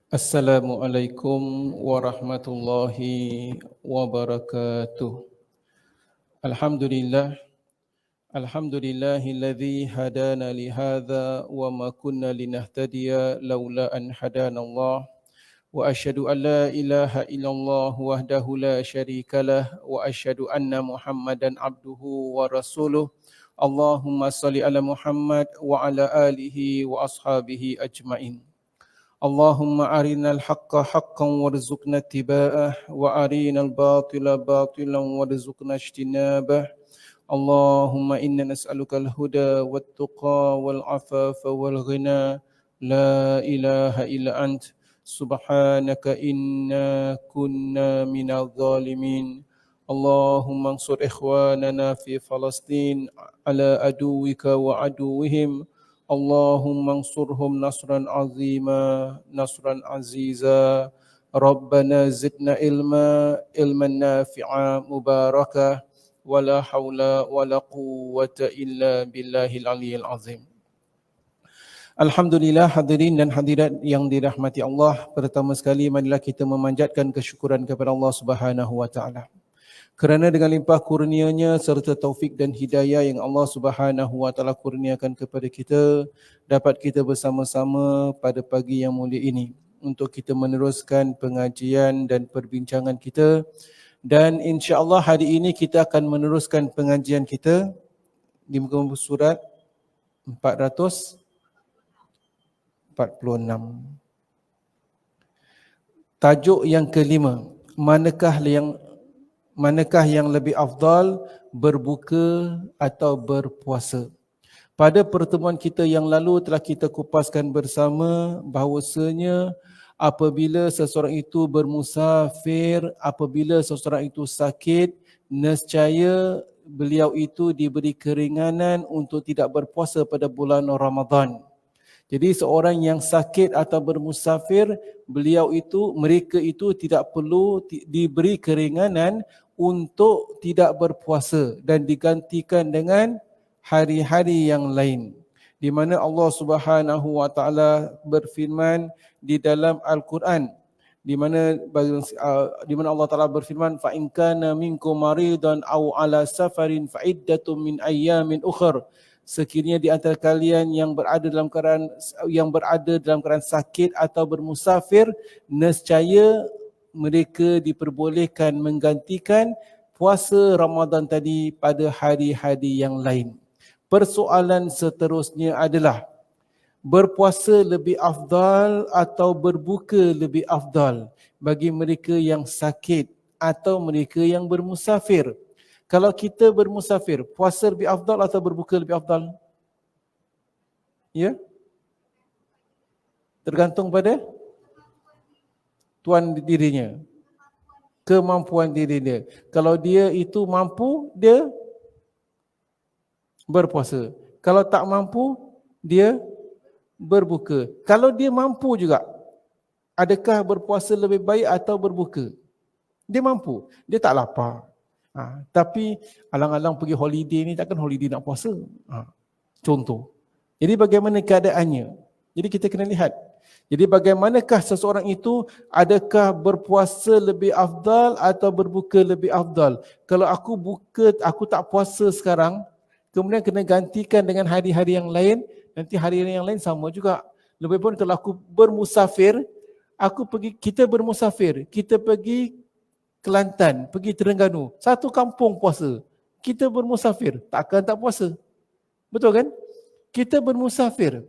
Assalamualaikum warahmatullahi wabarakatuh. Alhamdulillah, alhamdulillahilladzi hadana li hadza wa ma kunna linahtadiya laula an hadana Allah. Wa asyhadu an la ilaha illallah wahdahu la syarikalah wa asyhadu anna Muhammadan abduhu wa rasuluh. Allahumma salli ala Muhammad wa ala alihi wa ashabihi ajmain. اللهم أرنا الحق حقا وارزقنا اتباعه وأرنا الباطل باطلا وارزقنا اجتنابه اللهم إنا نسألك الهدى والتقى والعفاف والغنى لا إله إلا أنت سبحانك إنا كنا من الظالمين اللهم انصر إخواننا في فلسطين على عدوك وعدوهم اللهم انصرهم نصرا عظيما نصرا عزيزا ربنا زدنا علما نافعا مباركا ولا حول ولا قوة إلا بالله العلي العظيم. Alhamdulillah, hadirin dan hadirat yang dirahmati Allah, pertama sekali marilah kita memanjatkan kesyukuran kepada Allah Subhanahu wa taala. Kerana dengan limpah kurnia-Nya serta taufik dan hidayah yang Allah Subhanahu wa taala kurniakan kepada kita, dapat kita bersama-sama pada pagi yang mulia ini untuk kita meneruskan pengajian dan perbincangan kita, dan insya-Allah hari ini kita akan meneruskan pengajian kita di muka surat 446. Tajuk yang kelima, manakah yang lebih afdal, berbuka atau berpuasa? Pada pertemuan kita yang lalu telah kita kupaskan bersama bahawasanya apabila seseorang itu bermusafir, apabila seseorang itu sakit, nescaya beliau itu diberi keringanan untuk tidak berpuasa pada bulan Ramadan. Jadi seorang yang sakit atau bermusafir, mereka itu tidak perlu diberi keringanan untuk tidak berpuasa dan digantikan dengan hari-hari yang lain. Di mana Allah Subhanahu wa taala berfirman di dalam Al-Quran, di mana Allah Taala berfirman, fa in kana minkum maridan aw ala safarin fa iddatum min ayyamin ukhra. Sekiranya di antara kalian yang berada dalam keadaan sakit atau bermusafir, nescaya mereka diperbolehkan menggantikan puasa Ramadan tadi pada hari-hari yang lain. Persoalan seterusnya adalah, berpuasa lebih afdal atau berbuka lebih afdal bagi mereka yang sakit atau mereka yang bermusafir? Kalau kita bermusafir, puasa lebih afdal atau berbuka lebih afdal? Ya? Tergantung pada tuan dirinya, kemampuan diri dia. Kalau dia itu mampu, dia berpuasa. Kalau tak mampu, dia berbuka. Kalau dia mampu juga, adakah berpuasa lebih baik atau berbuka? Dia mampu, dia tak lapar. Tapi alang-alang pergi holiday ni takkan holiday nak puasa. Contoh. Jadi bagaimana keadaannya? Jadi kita kena lihat. Jadi bagaimanakah seseorang itu, adakah berpuasa lebih afdal atau berbuka lebih afdal? Kalau aku tak puasa sekarang, kemudian kena gantikan dengan hari-hari yang lain, nanti hari-hari yang lain sama juga. Lebih pun kalau aku bermusafir, kita bermusafir, kita pergi Kelantan, pergi Terengganu, satu kampung puasa. Kita bermusafir, takkan tak puasa. Betul kan? Kita bermusafir,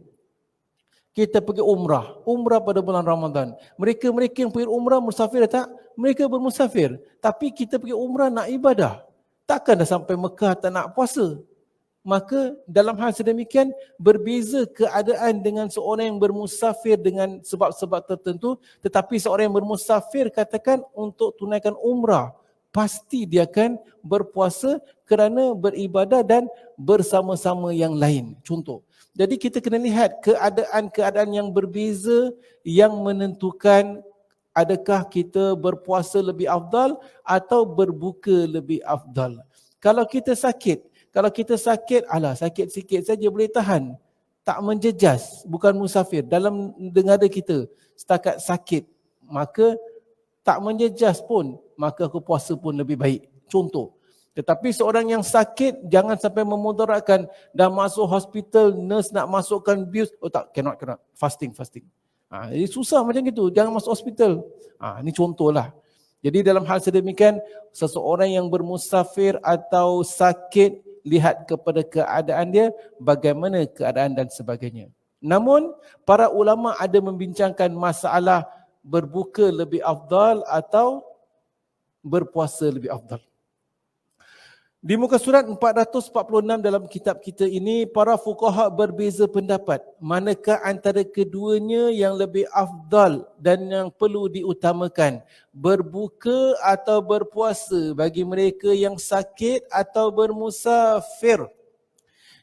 kita pergi umrah pada bulan Ramadan. Mereka yang pergi umrah musafir tak? Mereka bermusafir. Tapi kita pergi umrah nak ibadah. Takkan dah sampai Mekah tak nak puasa. Maka dalam hal sedemikian, berbeza keadaan dengan seorang yang bermusafir dengan sebab-sebab tertentu. Tetapi seorang yang bermusafir, katakan untuk tunaikan umrah, pasti dia akan berpuasa kerana beribadah dan bersama-sama yang lain. Contoh. Jadi kita kena lihat keadaan-keadaan yang berbeza yang menentukan adakah kita berpuasa lebih afdal atau berbuka lebih afdal. Kalau kita sakit, sakit sikit saja boleh tahan. tak menjejas, bukan musafir. Dalam negara kita, setakat sakit, maka tak menjejas pun, maka aku puasa pun lebih baik. Contoh. Tetapi seorang yang sakit, jangan sampai memudaratkan, dah masuk hospital, nurse nak masukkan bius, oh tak, cannot. Fasting. Jadi susah macam gitu, jangan masuk hospital. Ini contohlah. Jadi dalam hal sedemikian, seseorang yang bermusafir atau sakit, lihat kepada keadaan dia, bagaimana keadaan dan sebagainya. Namun, para ulama ada membincangkan masalah berbuka lebih afdal atau berpuasa lebih afdal. Di muka surat 446 dalam kitab kita ini, para fuqaha berbeza pendapat. Manakah antara keduanya yang lebih afdal dan yang perlu diutamakan? Berbuka atau berpuasa bagi mereka yang sakit atau bermusafir?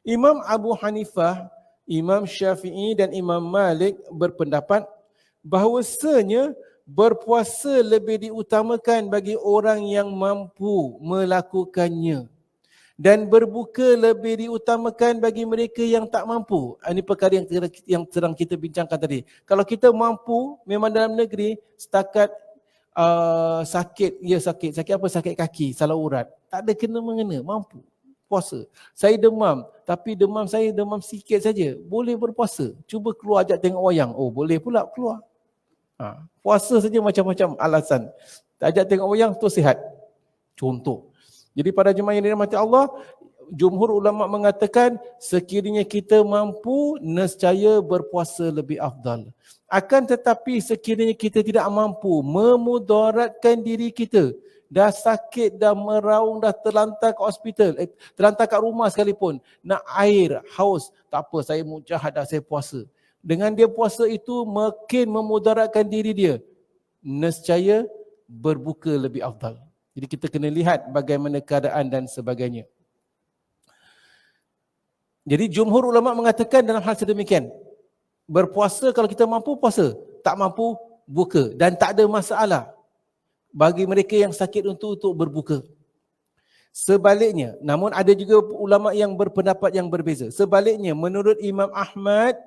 Imam Abu Hanifah, Imam Syafi'i dan Imam Malik berpendapat bahawasanya berpuasa lebih diutamakan bagi orang yang mampu melakukannya, dan berbuka lebih diutamakan bagi mereka yang tak mampu. Ini perkara yang sedang kita bincangkan tadi. Kalau kita mampu, memang dalam negeri setakat sakit apa? Sakit kaki, salah urat, tak ada kena-mengena, mampu puasa. Saya demam, tapi demam saya demam sikit saja, boleh berpuasa. Cuba keluar ajak tengok wayang, oh boleh pula keluar. Puasa saja macam-macam alasan. Ajak tengok wayang tu sihat. Contoh. Jadi para jemaah yang dirahmati Allah, jumhur ulama mengatakan sekiranya kita mampu, nescaya berpuasa lebih afdal. Akan tetapi sekiranya kita tidak mampu memudaratkan diri kita, dah sakit, dah meraung, dah terlantar ke hospital, terlantar kat rumah sekalipun, nak air, haus, tak apa, saya mujahadah, saya puasa. Dengan dia puasa itu makin memudaratkan diri dia, nescaya berbuka lebih afdal. Jadi kita kena lihat bagaimana keadaan dan sebagainya. Jadi jumhur ulama mengatakan dalam hal sedemikian, berpuasa kalau kita mampu puasa, tak mampu buka, dan tak ada masalah bagi mereka yang sakit untuk berbuka. Sebaliknya, namun ada juga ulama yang berpendapat yang berbeza. Sebaliknya, menurut Imam Ahmad,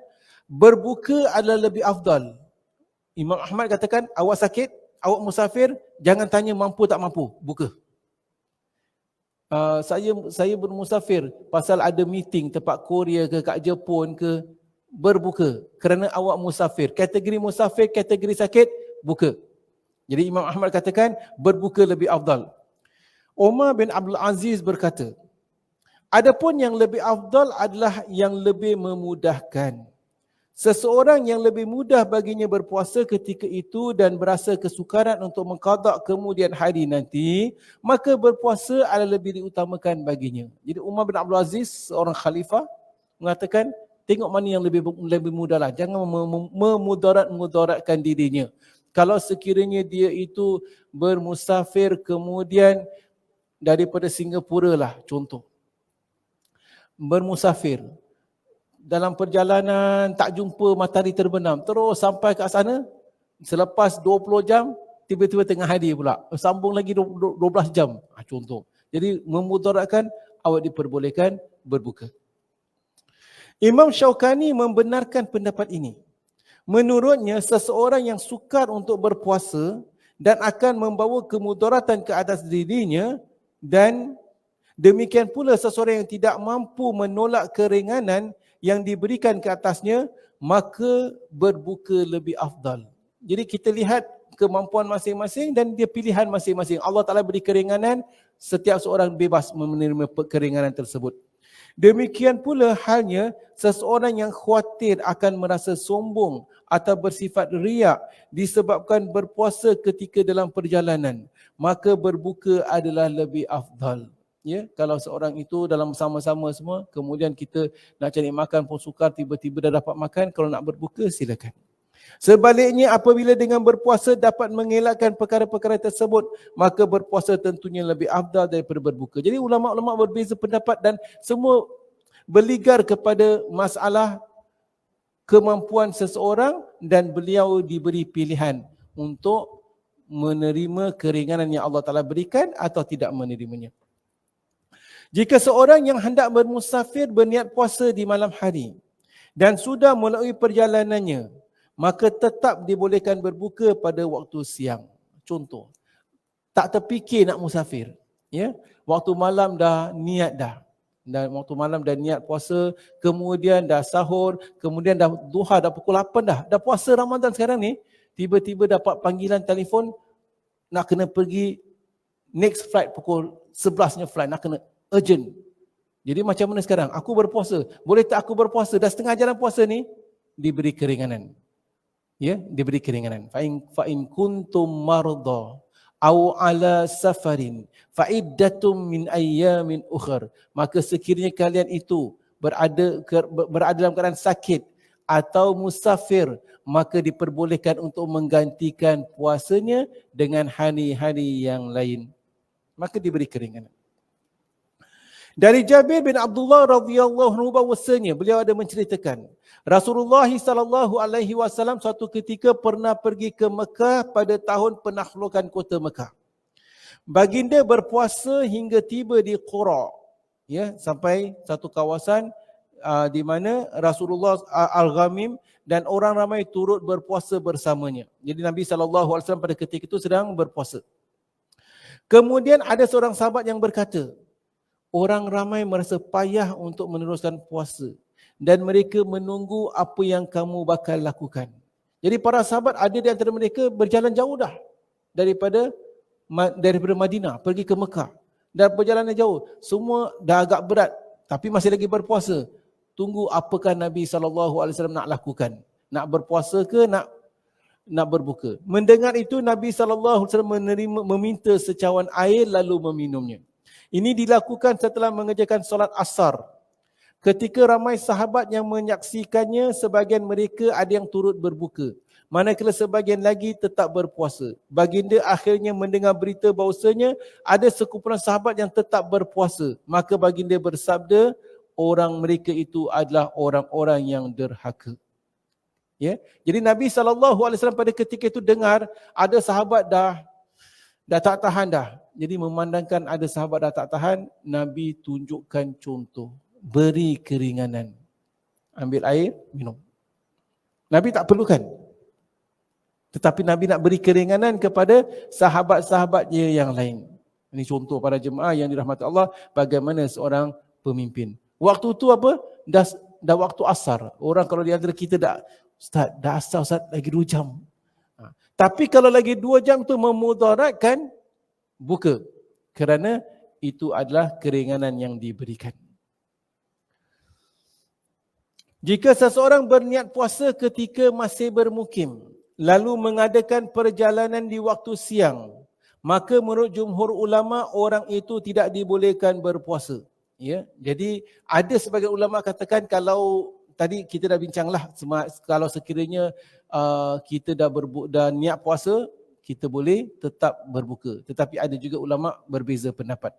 berbuka adalah lebih afdal. Imam Ahmad katakan, awak sakit, awak musafir, jangan tanya mampu tak mampu, buka. Saya bermusafir pasal ada meeting tempat Korea ke kat Jepun ke, berbuka kerana awak musafir. Kategori musafir, kategori sakit, buka. Jadi Imam Ahmad katakan berbuka lebih afdal. Umar bin Abdul Aziz berkata, adapun yang lebih afdal adalah yang lebih memudahkan. Seseorang yang lebih mudah baginya berpuasa ketika itu dan berasa kesukaran untuk mengqada kemudian hari nanti, maka berpuasa adalah lebih diutamakan baginya. Jadi Umar bin Abdul Aziz, seorang khalifah, mengatakan tengok mana yang lebih mudahlah. Jangan memudaratkan dirinya. Kalau sekiranya dia itu bermusafir kemudian daripada Singapura lah contoh, bermusafir, dalam perjalanan tak jumpa matahari terbenam, terus sampai kat sana, selepas 20 jam, tiba-tiba tengah hari pula, sambung lagi 12 jam, contoh. Jadi memudaratkan, awak diperbolehkan berbuka. Imam Syaukani membenarkan pendapat ini. Menurutnya, seseorang yang sukar untuk berpuasa dan akan membawa kemudaratan ke atas dirinya, dan demikian pula seseorang yang tidak mampu menolak keringanan yang diberikan ke atasnya, maka berbuka lebih afdal. Jadi kita lihat kemampuan masing-masing dan dia pilihan masing-masing. Allah Ta'ala beri keringanan, setiap seorang bebas menerima keringanan tersebut. Demikian pula halnya seseorang yang khawatir akan merasa sombong atau bersifat riak disebabkan berpuasa ketika dalam perjalanan, maka berbuka adalah lebih afdal. Ya, kalau seorang itu dalam sama-sama semua, kemudian kita nak cari makan pun sukar, tiba-tiba dah dapat makan, kalau nak berbuka silakan. Sebaliknya, apabila dengan berpuasa dapat mengelakkan perkara-perkara tersebut, maka berpuasa tentunya lebih afdal daripada berbuka. Jadi ulama-ulama berbeza pendapat dan semua berligar kepada masalah kemampuan seseorang, dan beliau diberi pilihan untuk menerima keringanan yang Allah Ta'ala berikan atau tidak menerimanya. Jika seorang yang hendak bermusafir berniat puasa di malam hari, dan sudah melalui perjalanannya, maka tetap dibolehkan berbuka pada waktu siang. Contoh, tak terfikir nak musafir, ya, waktu malam dah niat dah, dan waktu malam dah niat puasa, kemudian dah sahur, kemudian dah duha, dah pukul 8 dah puasa Ramadan sekarang ni, tiba-tiba dapat panggilan telefon nak kena pergi next flight pukul 11-nya flight, nak kena urgent. Jadi macam mana sekarang? Aku berpuasa. Boleh tak aku berpuasa? Dah setengah jalan puasa ni, diberi keringanan. Ya, diberi keringanan. Fa in kuntum marda aw ala safarin fa iddatum min ayyamin ukhra. Maka sekiranya kalian itu berada dalam keadaan sakit atau musafir, maka diperbolehkan untuk menggantikan puasanya dengan hari-hari yang lain. Maka diberi keringanan. Dari Jabir bin Abdullah radhiyallahu anhu bahwasanya beliau ada menceritakan Rasulullah sallallahu alaihi wasallam suatu ketika pernah pergi ke Mekah pada tahun penaklukan kota Mekah. Baginda berpuasa hingga tiba di Qura, ya, sampai satu kawasan di mana Rasulullah Al-Ghamim dan orang ramai turut berpuasa bersamanya. Jadi Nabi sallallahu alaihi wasallam pada ketika itu sedang berpuasa. Kemudian ada seorang sahabat yang berkata, orang ramai merasa payah untuk meneruskan puasa dan mereka menunggu apa yang kamu bakal lakukan. Jadi para sahabat ada di antara mereka berjalan jauh dah daripada Madinah pergi ke Mekah. Dan perjalanan jauh, semua dah agak berat tapi masih lagi berpuasa. Tunggu apakah Nabi SAW nak lakukan. Nak berpuasa ke nak berbuka. Mendengar itu Nabi SAW meminta secawan air lalu meminumnya. Ini dilakukan setelah mengerjakan solat asar. Ketika ramai sahabat yang menyaksikannya, sebagian mereka ada yang turut berbuka, manakala sebagian lagi tetap berpuasa. Baginda akhirnya mendengar berita bahawasanya ada sekumpulan sahabat yang tetap berpuasa. Maka baginda bersabda, orang mereka itu adalah orang-orang yang derhaka. Ya, jadi Nabi SAW pada ketika itu dengar ada sahabat dah tak tahan dah. Jadi memandangkan ada sahabat dah tak tahan, Nabi tunjukkan contoh. Beri keringanan. Ambil air, minum. Nabi tak perlukan. Tetapi Nabi nak beri keringanan kepada sahabat-sahabatnya yang lain. Ini contoh para jemaah yang dirahmati Allah bagaimana seorang pemimpin. Waktu tu apa? Dah waktu asar. Orang kalau di antara kita Ustaz, dah asar Ustaz, lagi 2 jam. Tapi kalau lagi 2 jam tu memudaratkan, buka. Kerana itu adalah keringanan yang diberikan. Jika seseorang berniat puasa ketika masih bermukim, lalu mengadakan perjalanan di waktu siang, maka menurut jumhur ulama orang itu tidak dibolehkan berpuasa. Ya, jadi ada sebagian ulama katakan kalau tadi kita dah bincanglah, kalau sekiranya kita dah niat puasa, kita boleh tetap berbuka. Tetapi ada juga ulama berbeza pendapat.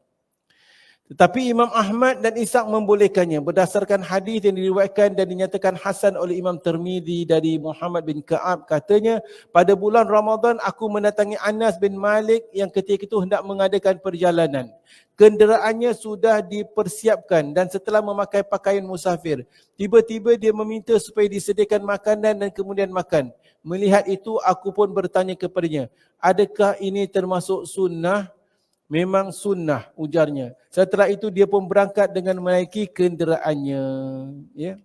Tetapi Imam Ahmad dan Ishaq membolehkannya berdasarkan hadis yang diriwayatkan dan dinyatakan hasan oleh Imam Tirmizi dari Muhammad bin Ka'ab, katanya, pada bulan Ramadan aku mendatangi Anas bin Malik yang ketika itu hendak mengadakan perjalanan. Kenderaannya sudah dipersiapkan dan setelah memakai pakaian musafir, tiba-tiba dia meminta supaya disediakan makanan dan kemudian makan. Melihat itu aku pun bertanya kepadanya, adakah ini termasuk sunnah? Memang sunnah, ujarnya. Setelah itu dia pun berangkat dengan menaiki kenderaannya. Ya.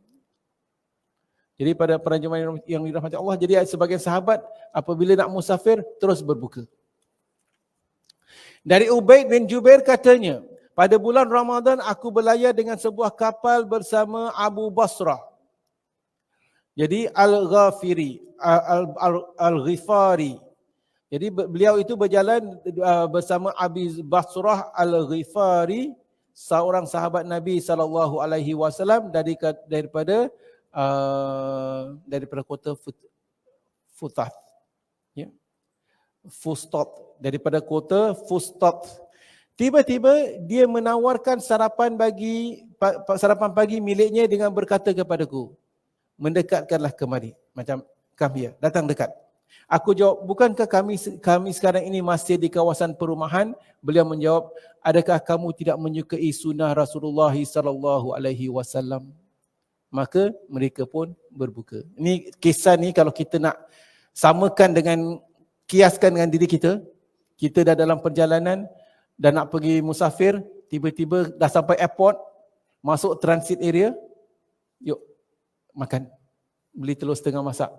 Jadi pada para jemaah yang dirahmati Allah, jadi sebagian sahabat apabila nak musafir terus berbuka. Dari Ubaid bin Jubair katanya, pada bulan Ramadan aku berlayar dengan sebuah kapal bersama Abu Basrah. Jadi Al-Ghifari. Jadi beliau itu berjalan bersama Abi Basrah Al-Ghifari, seorang sahabat Nabi SAW daripada kota Futat. Ya. Fustat, daripada kota Fustat. Tiba-tiba dia menawarkan sarapan pagi miliknya dengan berkata kepadaku, mendekatkanlah kemari. Macam kami ya, datang dekat. Aku jawab, bukankah kami sekarang ini masih di kawasan perumahan? Beliau menjawab, adakah kamu tidak menyukai sunnah Rasulullah sallallahu alaihi wasallam? maka mereka pun berbuka. Ini kisah ni kalau kita nak samakan dengan, kiaskan dengan diri kita, kita dah dalam perjalanan, dah nak pergi musafir, tiba-tiba dah sampai airport, masuk transit area, yuk makan, beli telur setengah masak.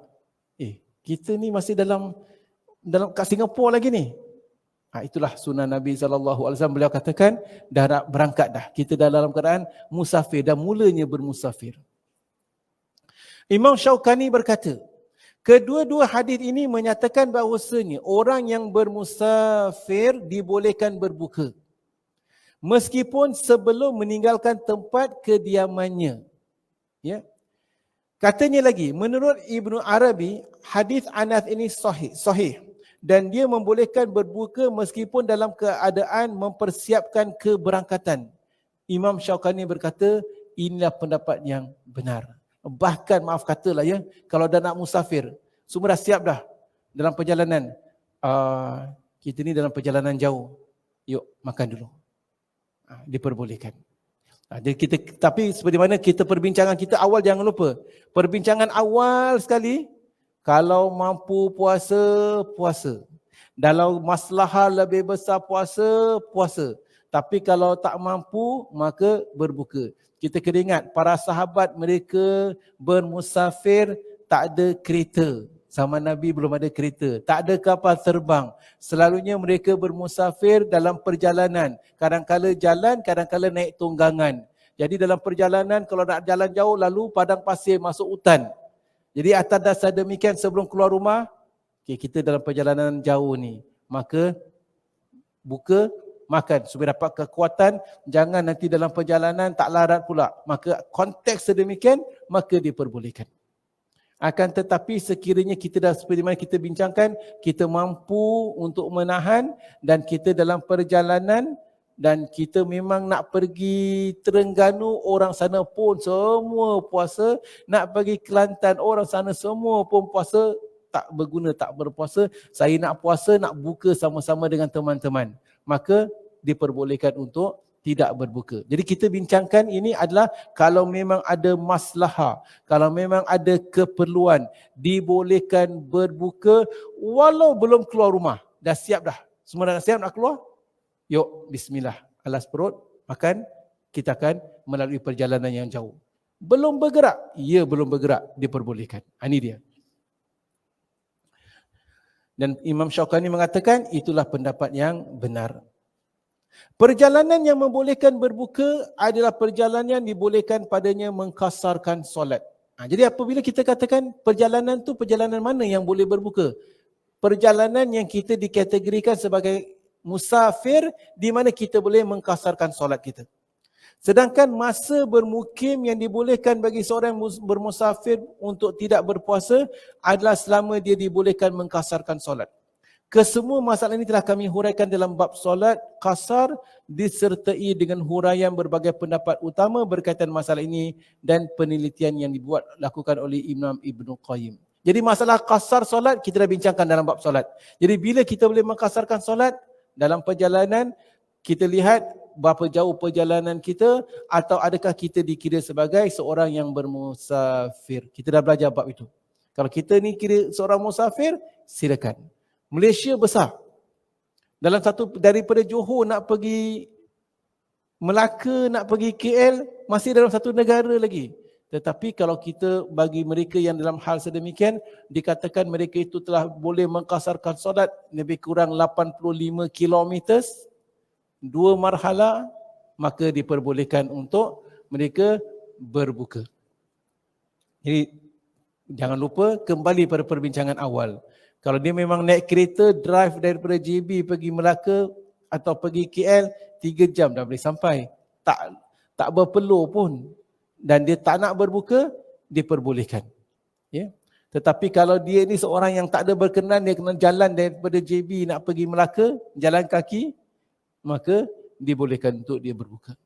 Kita ni masih dalam kat Singapura lagi ni. Itulah sunnah Nabi SAW. Beliau katakan, dah nak berangkat dah. Kita dah dalam keadaan musafir, dah mulanya bermusafir. Imam Syaukani berkata, kedua-dua hadis ini menyatakan bahawasanya orang yang bermusafir dibolehkan berbuka, meskipun sebelum meninggalkan tempat kediamannya. Ya. Katanya lagi, menurut Ibnu Arabi, hadis Anas ini sahih. Dan dia membolehkan berbuka meskipun dalam keadaan mempersiapkan keberangkatan. Imam Syaukani berkata, inilah pendapat yang benar. Bahkan maaf katalah ya, kalau dah nak musafir, semua dah siap dah dalam perjalanan. Kita ni dalam perjalanan jauh, yuk makan dulu. Diperbolehkan. Jadi tapi seperti mana kita perbincangan kita awal, jangan lupa. Perbincangan awal sekali, kalau mampu puasa, puasa. Kalau maslahah lebih besar puasa. Tapi kalau tak mampu, maka berbuka. Kita kena ingat, para sahabat mereka bermusafir, tak ada kereta. Zaman Nabi belum ada kereta. Tak ada kapal terbang. Selalunya mereka bermusafir dalam perjalanan. Kadang-kala jalan, kadang-kala naik tunggangan. Jadi dalam perjalanan, kalau nak jalan jauh, lalu padang pasir, masuk hutan. Jadi atas dasar demikian, sebelum keluar rumah, kita dalam perjalanan jauh ni, maka buka, makan supaya dapat kekuatan. Jangan nanti dalam perjalanan tak larat pula. Maka konteks sedemikian, maka diperbolehkan. Akan tetapi sekiranya kita dah seperti mana kita bincangkan, kita mampu untuk menahan dan kita dalam perjalanan dan kita memang nak pergi Terengganu, orang sana pun semua puasa, nak pergi Kelantan, orang sana semua pun puasa, tak berguna, tak berpuasa. Saya nak puasa, nak buka sama-sama dengan teman-teman. Maka diperbolehkan untuk tidak berbuka. Jadi kita bincangkan ini adalah kalau memang ada maslahah, kalau memang ada keperluan, dibolehkan berbuka walau belum keluar rumah. Dah siap dah. Semua dah siap nak keluar? Yuk, bismillah. Alas perut, makan, kita akan melalui perjalanan yang jauh. Belum bergerak? Ya, belum bergerak. Diperbolehkan. Ini dia. Dan Imam Syaukani mengatakan, itulah pendapat yang benar. Perjalanan yang membolehkan berbuka adalah perjalanan yang dibolehkan padanya mengkasarkan solat. Jadi apabila kita katakan perjalanan tu, perjalanan mana yang boleh berbuka? Perjalanan yang kita dikategorikan sebagai musafir, di mana kita boleh mengkasarkan solat kita. Sedangkan masa bermukim yang dibolehkan bagi seorang bermusafir untuk tidak berpuasa adalah selama dia dibolehkan mengkasarkan solat. Kesemua masalah ini telah kami huraikan dalam bab solat kasar, disertai dengan huraian berbagai pendapat utama berkaitan masalah ini dan penelitian yang lakukan oleh Imam Ibn Qayyim. Jadi masalah kasar solat kita dah bincangkan dalam bab solat. Jadi bila kita boleh mengkasarkan solat dalam perjalanan, kita lihat berapa jauh perjalanan kita atau adakah kita dikira sebagai seorang yang bermusafir. Kita dah belajar bab itu. Kalau kita ni kira seorang musafir, silakan. Malaysia besar. Dalam satu, daripada Johor nak pergi Melaka, nak pergi KL, masih dalam satu negara lagi. Tetapi kalau kita bagi mereka yang dalam hal sedemikian, dikatakan mereka itu telah boleh mengkasarkan solat lebih kurang 85 km, 2 marhala, maka diperbolehkan untuk mereka berbuka. Jadi jangan lupa kembali pada perbincangan awal. Kalau dia memang naik kereta, drive daripada JB pergi Melaka atau pergi KL, 3 jam dah boleh sampai. Tak berpeluh pun. Dan dia tak nak berbuka, diperbolehkan. Ya. Tetapi kalau dia ni seorang yang tak ada berkenan, dia kena jalan daripada JB nak pergi Melaka, jalan kaki, maka dibolehkan untuk dia berbuka.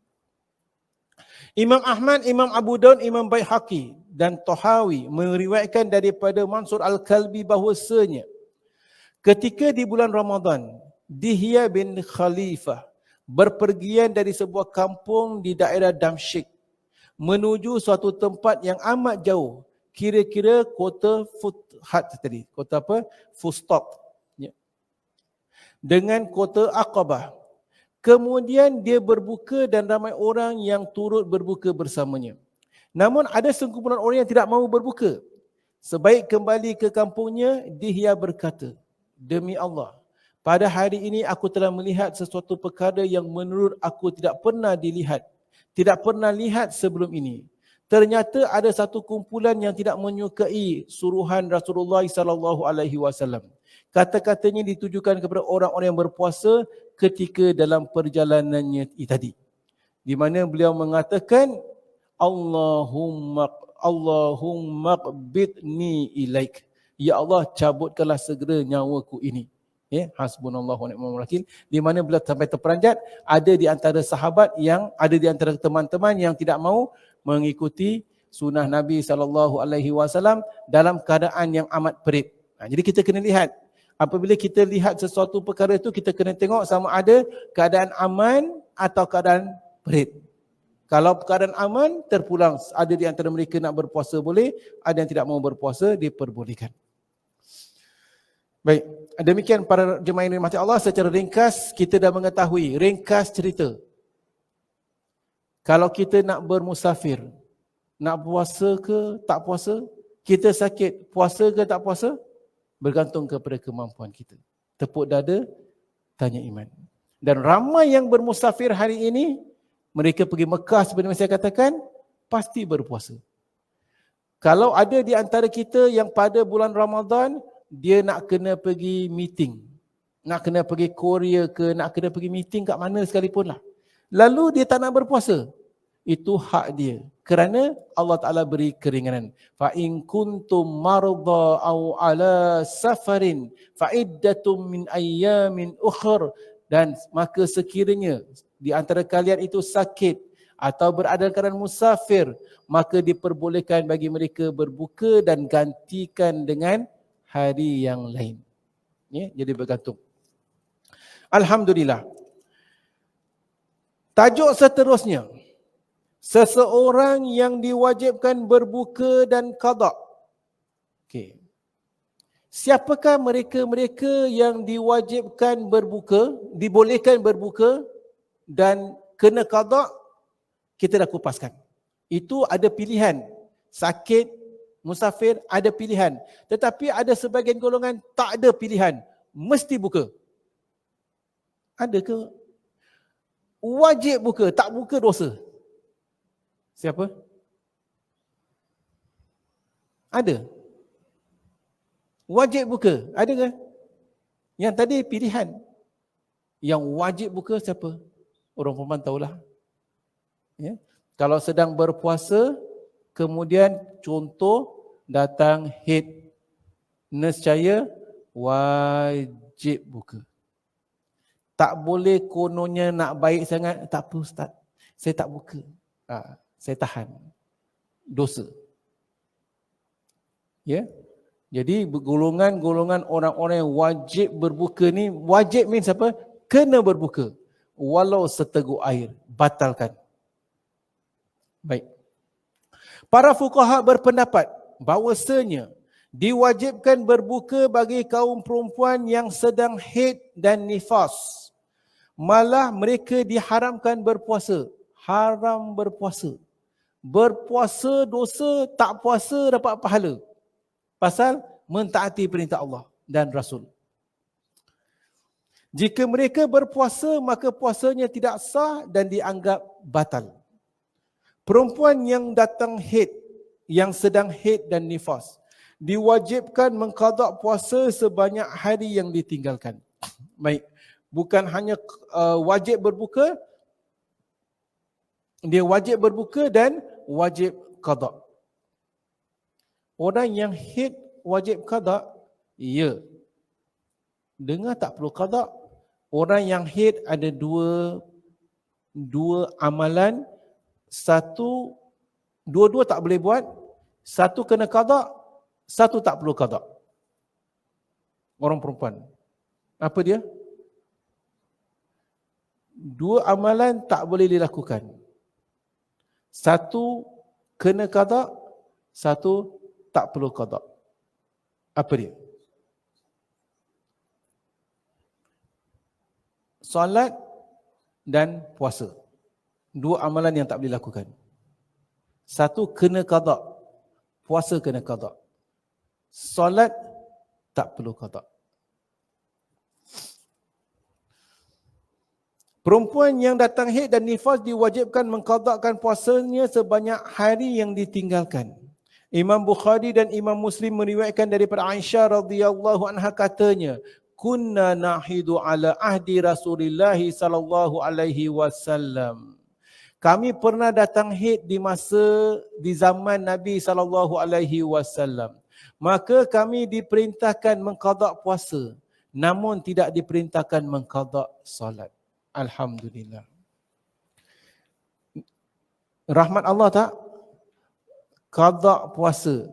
Imam Ahmad, Imam Abu Daud, Imam Baihaqi dan Tahawi meriwayatkan daripada Mansur Al-Kalbi bahwasanya ketika di bulan Ramadan, Dihya bin Khalifah berpergian dari sebuah kampung di daerah Damsyik menuju suatu tempat yang amat jauh, kira-kira kota Futhat tadi, kota apa? Fustat. Ya. Dengan kota Aqabah. Kemudian dia berbuka dan ramai orang yang turut berbuka bersamanya. Namun ada sekumpulan orang yang tidak mahu berbuka. Sebaik kembali ke kampungnya, Dihya berkata, demi Allah, pada hari ini aku telah melihat sesuatu perkara yang menurut aku tidak pernah lihat sebelum ini. Ternyata ada satu kumpulan yang tidak menyukai suruhan Rasulullah SAW. Kata-katanya ditujukan kepada orang-orang yang berpuasa ketika dalam perjalanannya tadi. Di mana beliau mengatakan, Allahumma qbidni ilaik. Ya Allah, cabutkanlah segera nyawaku ini. Ya, hasbunallahu wa ni'mal wakil. Di mana beliau sampai terperanjat, ada di antara sahabat yang ada di antara teman-teman yang tidak mahu mengikuti sunnah Nabi SAW dalam keadaan yang amat perit. Jadi kita kena lihat. Apabila kita lihat sesuatu perkara itu, kita kena tengok sama ada keadaan aman atau keadaan perit. Kalau keadaan aman, terpulang. Ada di antara mereka nak berpuasa boleh, ada yang tidak mahu berpuasa, diperbolehkan. Baik, demikian para jemaah yang dirahmati Allah, secara ringkas kita dah mengetahui, ringkas cerita. Kalau kita nak bermusafir, nak puasa ke tak puasa, kita sakit, puasa ke tak puasa, bergantung kepada kemampuan kita. Tepuk dada, tanya iman. Dan ramai yang bermusafir hari ini, mereka pergi Mekah seperti yang saya katakan, pasti berpuasa. Kalau ada di antara kita yang pada bulan Ramadan, dia nak kena pergi meeting, nak kena pergi Korea ke, nak kena pergi meeting kat mana sekalipun lah. Lalu dia tak nak berpuasa. Itu hak dia. Kerana Allah Ta'ala beri keringanan. Fa in kuntum marda aw ala safarin fa iddatum min ayyamin ukhra. Dan maka sekiranya di antara kalian itu sakit atau berada dalam keadaan musafir, maka diperbolehkan bagi mereka berbuka dan gantikan dengan hari yang lain. Ya, jadi bergantung. Alhamdulillah. Tajuk seterusnya, seseorang yang diwajibkan berbuka dan qada. Okey. Siapakah mereka-mereka yang diwajibkan berbuka, dibolehkan berbuka dan kena qada? Kita dah kupaskan. Itu ada pilihan. Sakit, musafir, ada pilihan. Tetapi ada sebahagian golongan tak ada pilihan. Mesti buka. Ada ke? Wajib buka, tak buka dosa. Siapa? Ada. Wajib buka, ada ke? Yang tadi pilihan. Yang wajib buka siapa? Orang perempuan tahulah. Ya. Kalau sedang berpuasa, kemudian contoh datang haid, nescaya wajib buka. Tak boleh kononnya nak baik sangat, tak apa Ustaz, saya tak buka. Saya tahan. Dosa. Ya. Jadi golongan-golongan orang-orang yang wajib berbuka ni, wajib means apa? Kena berbuka. Walau seteguk air, batalkan. Baik. Para fuqaha berpendapat bahawasanya diwajibkan berbuka bagi kaum perempuan yang sedang haid dan nifas. Malah mereka diharamkan berpuasa. Haram berpuasa. Berpuasa dosa, tak puasa dapat pahala. Pasal mentaati perintah Allah dan Rasul. Jika mereka berpuasa, maka puasanya tidak sah dan dianggap batal. Perempuan yang datang haid, yang sedang haid dan nifas, diwajibkan mengqada puasa sebanyak hari yang ditinggalkan. Baik, bukan hanya wajib berbuka, dia wajib berbuka dan wajib qada. Orang yang haid wajib qada? Ya. Dengar tak perlu qada? Orang yang haid ada dua amalan. Satu, dua-dua tak boleh buat. Satu kena qada, satu tak perlu qada. Orang perempuan. Apa dia? Dua amalan tak boleh dilakukan. Satu kena qada, satu tak perlu qada. Apa dia? Solat dan puasa. Dua amalan yang tak boleh lakukan. Satu kena qada, puasa kena qada. Solat tak perlu qada. Perempuan yang datang haid dan nifas diwajibkan mengqadakan puasanya sebanyak hari yang ditinggalkan. Imam Bukhari dan Imam Muslim meriwayatkan daripada Aisyah radhiyallahu anha katanya, kunna nahidu ala ahdi Rasulillah sallallahu alaihi wasallam. Kami pernah datang haid di zaman Nabi sallallahu alaihi wasallam. Maka kami diperintahkan mengqada puasa, namun tidak diperintahkan mengqada solat. Alhamdulillah. Rahmat Allah tak? Qada puasa.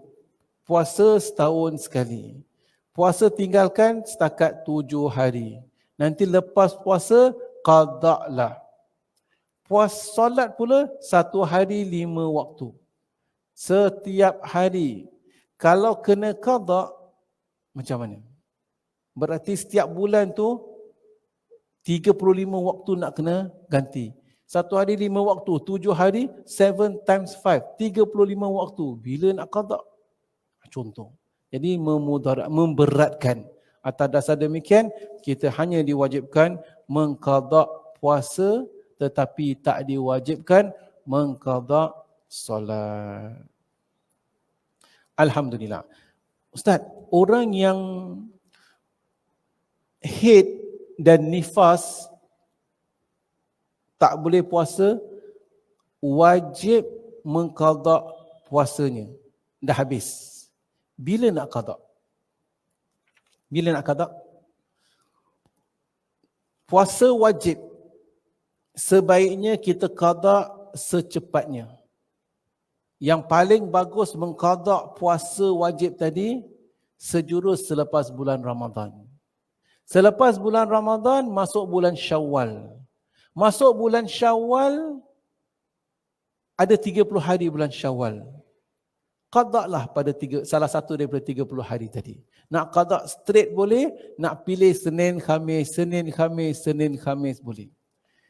Puasa setahun sekali. Puasa tinggalkan setakat 7 hari. Nanti lepas puasa, qada lah. Solat pula 1 hari 5 waktu. Setiap hari. Kalau kena qada, macam mana? Berarti setiap bulan tu 35 waktu nak kena ganti. 1 hari 5 waktu, 7 hari, 7 times 5, 35 waktu. Bila nak qada? Contoh. Jadi memberatkan. Atas dasar demikian, kita hanya diwajibkan mengqada puasa, tetapi tak diwajibkan mengqada solat. Alhamdulillah. Ustaz, orang yang haid dan nifas tak boleh puasa, wajib mengqada puasanya. Dah habis. Bila nak qada? Bila nak qada? Puasa wajib. Sebaiknya kita qada secepatnya. Yang paling bagus mengqada puasa wajib tadi sejurus selepas bulan Ramadan. Selepas bulan Ramadan, masuk bulan Syawal. Masuk bulan Syawal, ada 30 hari bulan Syawal. Qada'lah pada salah satu daripada 30 hari tadi. Nak qada' straight boleh, nak pilih Senin, Khamis, Senin, Khamis, Senin, Khamis boleh.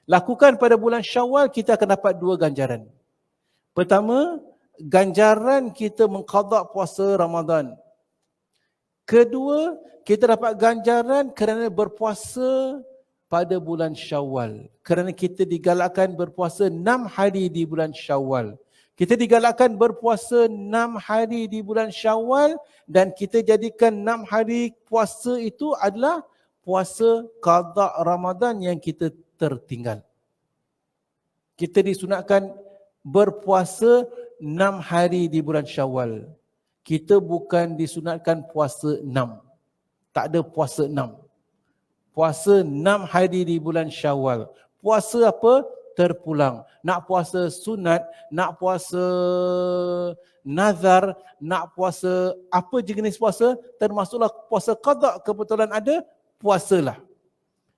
Lakukan pada bulan Syawal, kita akan dapat 2 ganjaran. Pertama, ganjaran kita mengqada' puasa Ramadan. Kedua, kita dapat ganjaran kerana berpuasa pada bulan Syawal. Kerana kita digalakkan berpuasa 6 hari di bulan Syawal. Kita digalakkan berpuasa 6 hari di bulan Syawal dan kita jadikan 6 hari puasa itu adalah puasa qada Ramadan yang kita tertinggal. Kita disunatkan berpuasa 6 hari di bulan Syawal. Kita bukan disunatkan puasa 6. Tak ada puasa 6. Puasa 6 hari di bulan Syawal. Puasa apa? Terpulang. Nak puasa sunat, nak puasa nazar, nak puasa apa jenis puasa, termasuklah puasa qada, kebetulan ada, puasalah.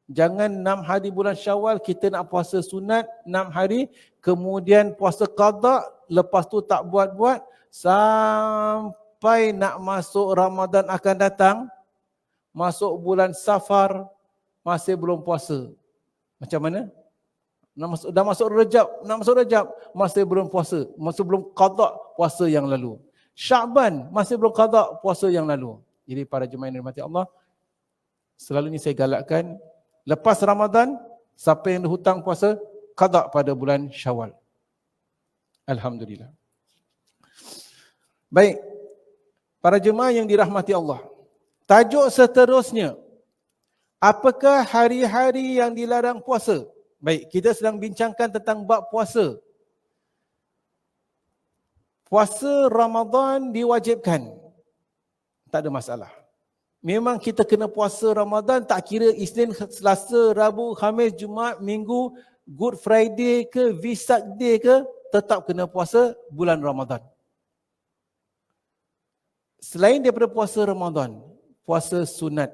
Jangan 6 hari bulan Syawal kita nak puasa sunat 6 hari, kemudian puasa qada, lepas tu tak buat-buat, sampai nak masuk Ramadan akan datang, masuk bulan Safar, masih belum puasa. Macam mana? Dah masuk Rejab, masih belum puasa, masih belum qada puasa yang lalu. Syaban, masih belum qada puasa yang lalu. Jadi para jemaah yang dirahmati Allah, selalunya saya galakkan, lepas Ramadan, siapa yang hutang puasa, qada pada bulan Syawal. Alhamdulillah. Baik, para jemaah yang dirahmati Allah, tajuk seterusnya, apakah hari-hari yang dilarang puasa? Baik, kita sedang bincangkan tentang bab puasa. Puasa Ramadan diwajibkan. Tak ada masalah. Memang kita kena puasa Ramadan, tak kira Isnin, Selasa, Rabu, Khamis, Jumaat, Minggu, Good Friday ke, Vesak Day ke, tetap kena puasa bulan Ramadan. Selain daripada puasa Ramadan, puasa sunat.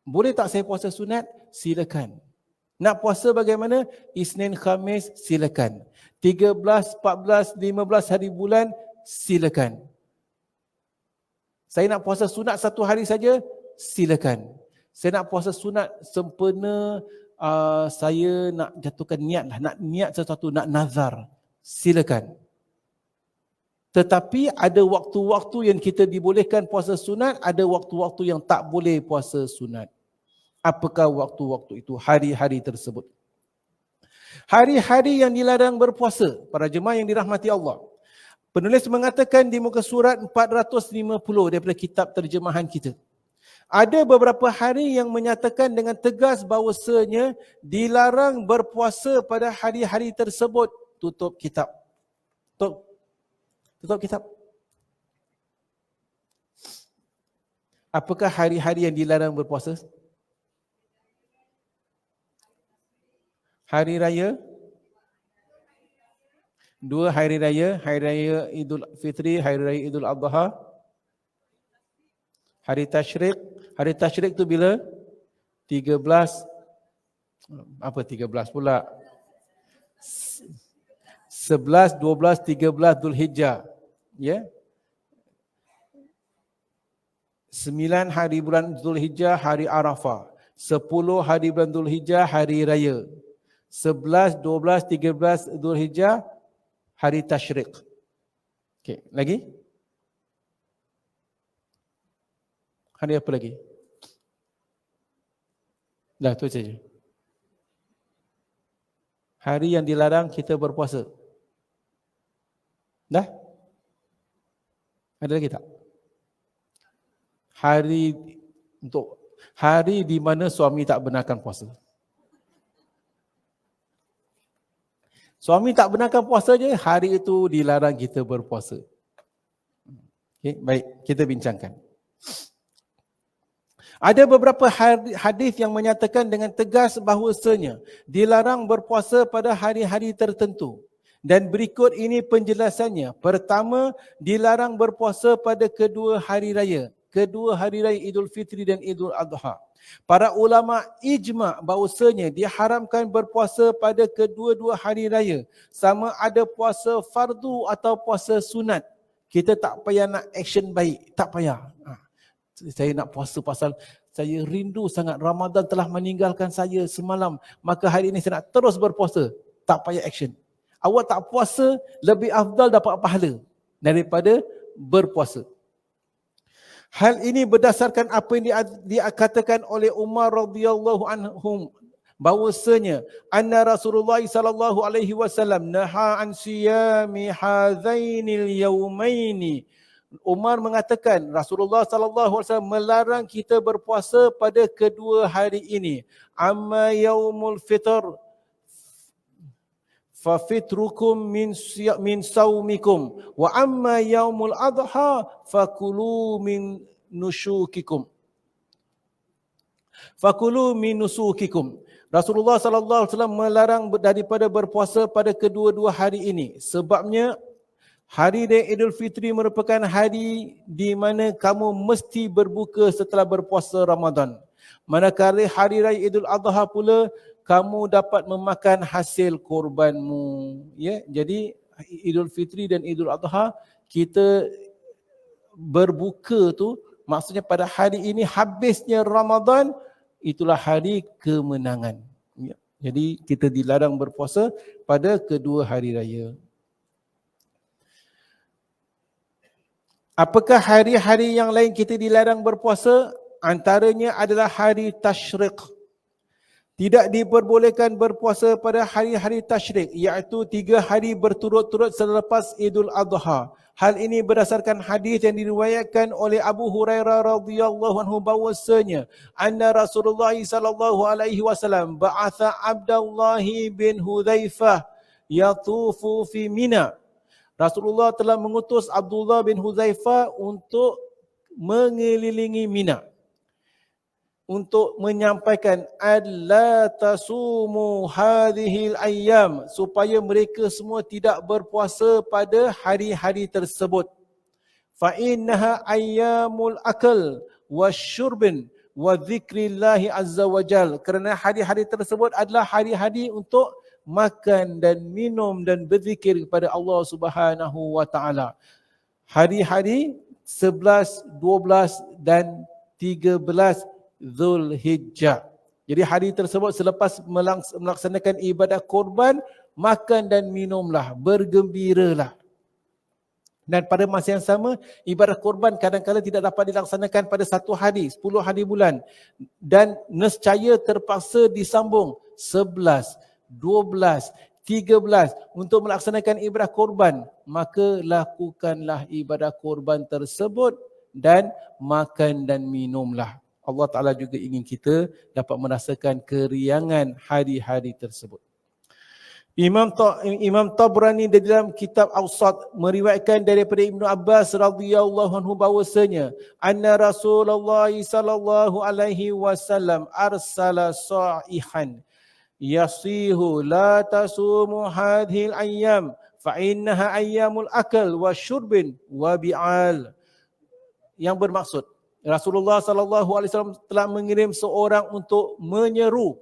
Boleh tak saya puasa sunat? Silakan. Nak puasa bagaimana? Isnin, Khamis, silakan. 13, 14, 15 hari bulan, silakan. Saya nak puasa sunat satu hari saja, silakan. Saya nak puasa sunat sempena, saya nak jatuhkan niat lah, nak niat sesuatu, nak nazar, silakan. Tetapi ada waktu-waktu yang kita dibolehkan puasa sunat, ada waktu-waktu yang tak boleh puasa sunat. Apakah waktu-waktu itu? Hari-hari tersebut. Hari-hari yang dilarang berpuasa, para jemaah yang dirahmati Allah. Penulis mengatakan di muka surat 450 daripada kitab terjemahan kita. Ada beberapa hari yang menyatakan dengan tegas bahawasanya dilarang berpuasa pada hari-hari tersebut. Tutup kitab. Tutup kitab. Apakah hari-hari yang dilarang berpuasa? Hari Raya, 2 hari raya, Hari Raya Idul Fitri, Hari Raya Idul Adha, Hari Tasyrik. Hari Tasyrik tu bila? 13, apa 13 pula? 11, 12, 13 Zulhijjah. Ya. 9 hari bulan Zulhijjah, Hari Arafah. 10 hari bulan Zulhijjah, Hari Raya. 11, 12, 13 Zulhijjah, Hari Tasyrik. Okey, lagi? Hari apa lagi? Dah, tu saja. Hari yang dilarang kita berpuasa. Dah? Ada lagi tak? Hari di mana suami tak benarkan puasa. Suami tak benarkan puasa je, hari itu dilarang kita berpuasa. Okay, baik, kita bincangkan. Ada beberapa hadis yang menyatakan dengan tegas bahawasanya dilarang berpuasa pada hari-hari tertentu. Dan berikut ini penjelasannya. Pertama, dilarang berpuasa pada kedua hari raya. Kedua hari raya Idul Fitri dan Idul Adha. Para ulama ijma' bahawasanya diharamkan berpuasa pada kedua-dua hari raya. Sama ada puasa fardu atau puasa sunat. Kita tak payah nak action baik. Tak payah. Saya nak puasa pasal saya rindu sangat Ramadan telah meninggalkan saya semalam. Maka hari ini saya nak terus berpuasa. Tak payah action. Awak tak puasa, lebih afdal dapat pahala daripada berpuasa. Hal ini berdasarkan apa yang dikatakan oleh Umar radhiyallahu anhu bahwasanya anna Rasulullah sallallahu alaihi wasallam naha an siyami hadzainil yaumaini. Umar mengatakan Rasulullah sallallahu alaihi wasallam melarang kita berpuasa pada kedua hari ini. Amma yaumul fitr fa fitrukum min saumikum wa amma yaumul adha fakulu min nusukikum. Fakulu min nusukikum. Rasulullah sallallahu alaihi wasallam melarang daripada berpuasa pada kedua-dua hari ini. Sebabnya hari raya Idul Fitri merupakan hari di mana kamu mesti berbuka setelah berpuasa Ramadan. Manakala hari raya Idul Adha pula kamu dapat memakan hasil korbanmu. Ya, jadi Idul Fitri dan Idul Adha kita berbuka tu maksudnya pada hari ini habisnya Ramadan, itulah hari kemenangan. Ya, jadi kita dilarang berpuasa pada kedua hari raya. Apakah hari-hari yang lain kita dilarang berpuasa? Antaranya adalah hari Tasyrik. Tidak diperbolehkan berpuasa pada hari-hari Tasyrik, iaitu 3 hari berturut-turut selepas Idul Adha. Hal ini berdasarkan hadis yang diriwayatkan oleh Abu Hurairah radhiyallahu anhu bahwasanya anna Rasulullah sallallahu alaihi wasallam ba'atha Abdullah bin Hudzaifah yatufu fi Mina. Rasulullah telah mengutus Abdullah bin Hudzaifah untuk mengelilingi Mina, untuk menyampaikan alla tasumu hadhil ayyam, supaya mereka semua tidak berpuasa pada hari-hari tersebut. Fa innaha ayyamul akal wasyurbin wa dzikrillahi azza wajal, kerana hari-hari tersebut adalah hari-hari untuk makan dan minum dan berzikir kepada Allah Subhanahu wa taala. Hari-hari 11, 12 dan 13 Zulhijjah. Jadi hari tersebut selepas melaksanakan ibadah korban, makan dan minumlah, bergembiralah. Dan pada masa yang sama, ibadah korban kadang-kadang tidak dapat dilaksanakan pada satu hari, 10 hari bulan. Dan nescaya terpaksa disambung 11, 12, 13 untuk melaksanakan ibadah korban. Maka lakukanlah ibadah korban tersebut dan makan dan minumlah. Allah Ta'ala juga ingin kita dapat merasakan keriangan hari-hari tersebut. Imam Tabrani di dalam kitab Awsat meriwayatkan daripada Ibnu Abbas radhiyallahu anhu bahwasanya anna Rasulullah sallallahu alaihi wasallam arsala sa'ihan yasihu la tasumu hadhil ayyam fa innaha ayyamul akal wa syurbin wa bi'al. Yang bermaksud Rasulullah sallallahu alaihi wasallam telah mengirim seorang untuk menyeru,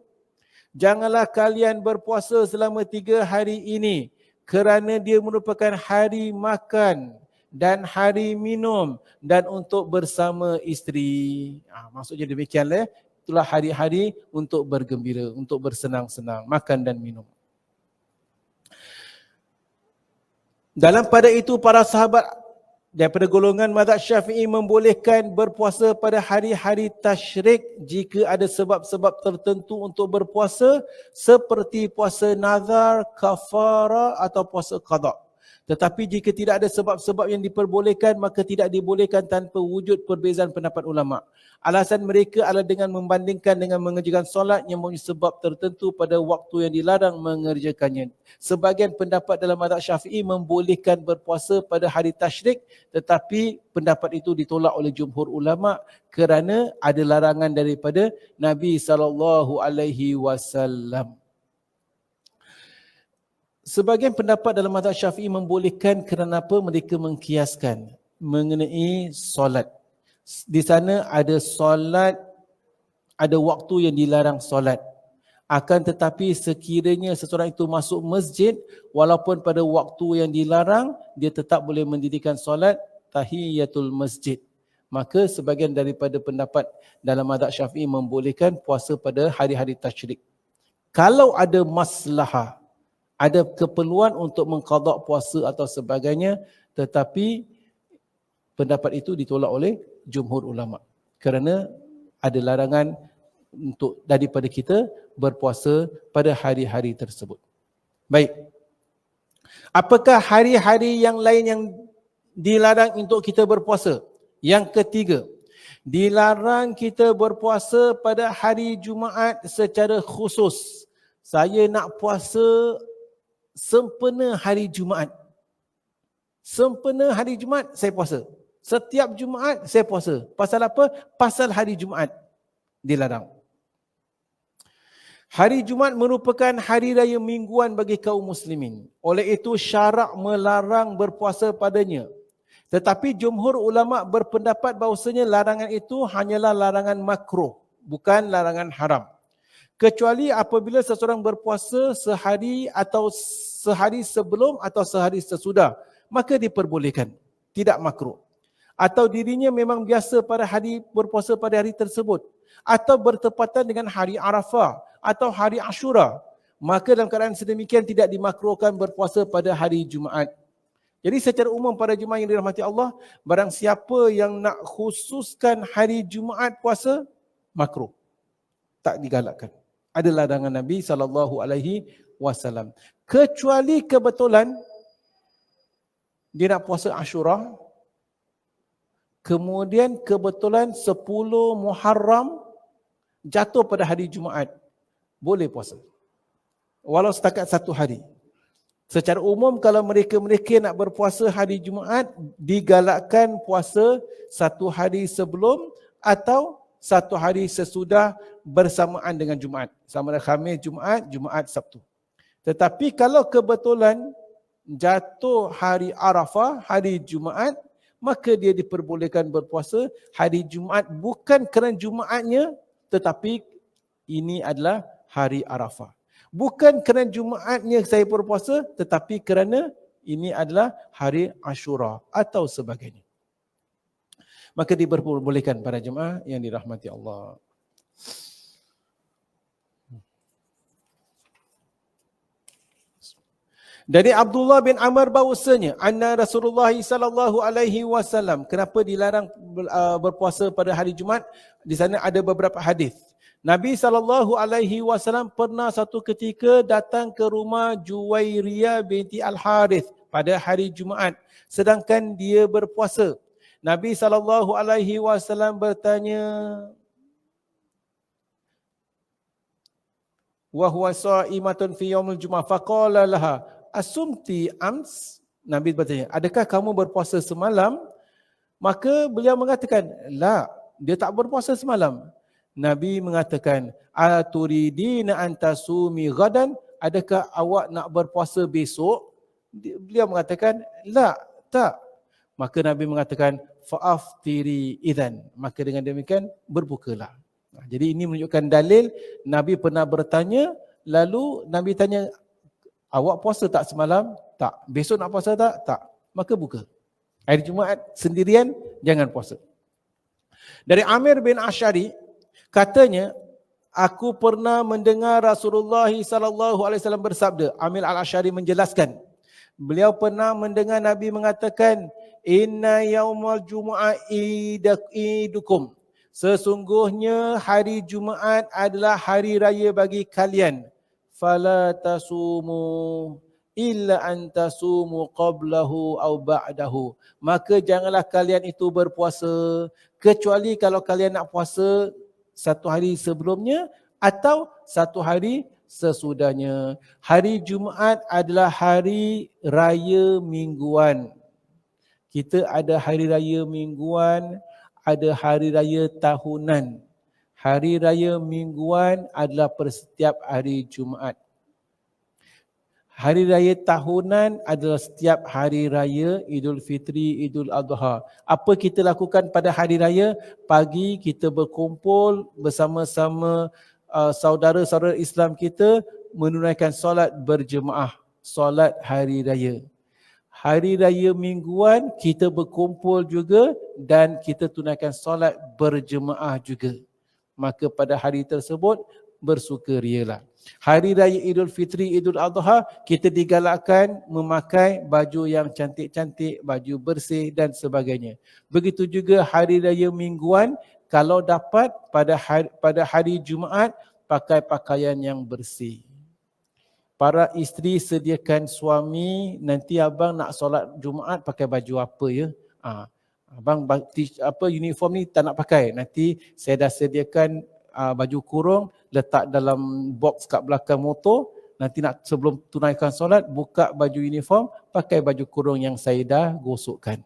janganlah kalian berpuasa selama 3 hari ini kerana dia merupakan hari makan dan hari minum dan untuk bersama isteri. Maksudnya demikianlah, itulah hari-hari untuk bergembira, untuk bersenang-senang, makan dan minum. Dalam pada itu para sahabat daripada golongan mazhab Syafi'i membolehkan berpuasa pada hari-hari tasyrik jika ada sebab-sebab tertentu untuk berpuasa seperti puasa nazar, kafara atau puasa qada. Tetapi jika tidak ada sebab-sebab yang diperbolehkan, maka tidak dibolehkan tanpa wujud perbezaan pendapat ulama. Alasan mereka adalah dengan membandingkan dengan mengerjakan solat yang mempunyai sebab tertentu pada waktu yang dilarang mengerjakannya. Sebahagian pendapat dalam mazhab Syafi'i membolehkan berpuasa pada hari tasyrik, tetapi pendapat itu ditolak oleh jumhur ulama kerana ada larangan daripada Nabi SAW. Sebahagian pendapat dalam mazhab Syafi'i membolehkan kerana apa? Mereka mengkiaskan mengenai solat. Di sana ada solat, ada waktu yang dilarang solat. Akan tetapi sekiranya seseorang itu masuk masjid, walaupun pada waktu yang dilarang, dia tetap boleh mendirikan solat tahiyatul masjid. Maka sebahagian daripada pendapat dalam mazhab Syafi'i membolehkan puasa pada hari-hari tasyrik. Kalau ada maslahah, ada keperluan untuk mengqada puasa atau sebagainya, tetapi pendapat itu ditolak oleh jumhur ulama kerana ada larangan untuk daripada kita berpuasa pada hari-hari tersebut. Baik. Apakah hari-hari yang lain yang dilarang untuk kita berpuasa? Yang ketiga, dilarang kita berpuasa pada hari Jumaat secara khusus. Saya nak puasa sempena hari Jumaat. Sempena hari Jumaat saya puasa. Setiap Jumaat saya puasa. Pasal apa? Pasal hari Jumaat dilarang. Hari Jumaat merupakan hari raya mingguan bagi kaum muslimin. Oleh itu syarak melarang berpuasa padanya. Tetapi jumhur ulama berpendapat bahawasanya larangan itu hanyalah larangan makruh, bukan larangan haram. Kecuali apabila seseorang berpuasa sehari atau sehari sebelum atau sehari sesudah, maka diperbolehkan, tidak makruh. Atau dirinya memang biasa pada hari berpuasa pada hari tersebut, atau bertepatan dengan hari Arafah atau hari Ashura, maka dalam keadaan sedemikian tidak dimakruhkan berpuasa pada hari Jumaat. Jadi secara umum para jemaah yang dirahmati Allah, barang siapa yang nak khususkan hari Jumaat puasa, makruh, tak digalakkan. Ada larangan Nabi SAW. Kecuali kebetulan dia nak puasa Ashura, kemudian kebetulan 10 Muharram jatuh pada hari Jumaat, boleh puasa. Walau setakat 1 hari. Secara umum kalau mereka-mereka nak berpuasa hari Jumaat, digalakkan puasa 1 hari sebelum atau 1 hari sesudah bersamaan dengan Jumaat. Sama ada Khamis, Jumaat, Jumaat, Sabtu. Tetapi kalau kebetulan jatuh hari Arafah, hari Jumaat, maka dia diperbolehkan berpuasa hari Jumaat bukan kerana Jumaatnya, tetapi ini adalah hari Arafah. Bukan kerana Jumaatnya saya berpuasa, tetapi kerana ini adalah hari Ashura atau sebagainya. Maka diperbolehkan para jemaah yang dirahmati Allah. Dari Abdullah bin Amr bahawasanya anna Rasulullah sallallahu alaihi wasallam, kenapa dilarang berpuasa pada hari Jumaat? Di sana ada beberapa hadis. Nabi sallallahu alaihi wasallam pernah satu ketika datang ke rumah Juwairiyah binti Al-Harith pada hari Jumaat sedangkan dia berpuasa. Nabi sallallahu alaihi wasallam bertanya, wa huwa sha'imatun fi yaumil Jumaah faqala laha asumti ams. Nabi bertanya, adakah kamu berpuasa semalam? Maka beliau mengatakan, la, dia tak berpuasa semalam. Nabi mengatakan, aturidina antasumi ghadan, adakah awak nak berpuasa besok? Beliau mengatakan, la, tak. Maka Nabi mengatakan, fa'aftiri idzan, maka dengan demikian berbukalah. Jadi ini menunjukkan dalil Nabi pernah bertanya, lalu Nabi tanya, awak puasa tak semalam? Tak. Besok nak puasa tak? Tak. Maka buka. Hari Jumaat sendirian, jangan puasa. Dari Amir bin Ash'ari, katanya, aku pernah mendengar Rasulullah SAW bersabda. Amir al-Ash'ari menjelaskan. Beliau pernah mendengar Nabi mengatakan, inna yaumal jumu'ah idukum. Sesungguhnya hari Jumaat adalah hari raya bagi kalian. Fala tasumu illa an tasumu qablahu aw ba'dahu. Maka janganlah kalian itu berpuasa kecuali kalau kalian nak puasa satu hari sebelumnya atau satu hari sesudahnya. Hari Jumaat adalah hari raya mingguan. Kita ada hari raya mingguan, ada hari raya tahunan. Hari raya mingguan adalah per setiap hari Jumaat. Hari raya tahunan adalah setiap hari raya Idul Fitri, Idul Adha. Apa kita lakukan pada hari raya? Pagi kita berkumpul bersama-sama saudara-saudara Islam kita menunaikan solat berjemaah, solat hari raya. Hari raya mingguan kita berkumpul juga dan kita tunaikan solat berjemaah juga. Maka pada hari tersebut bersukarialah. Hari raya Idul Fitri, Idul Adha, kita digalakkan memakai baju yang cantik-cantik, baju bersih dan sebagainya. Begitu juga hari raya mingguan, kalau dapat pada hari Jumaat, pakai pakaian yang bersih. Para isteri sediakan suami, nanti abang nak solat Jumaat pakai baju apa ya? Abang uniform ni tak nak pakai. Nanti saya dah sediakan baju kurung, letak dalam box kat belakang motor. Nanti nak sebelum tunaikan solat, buka baju uniform, pakai baju kurung yang saya dah gosokkan.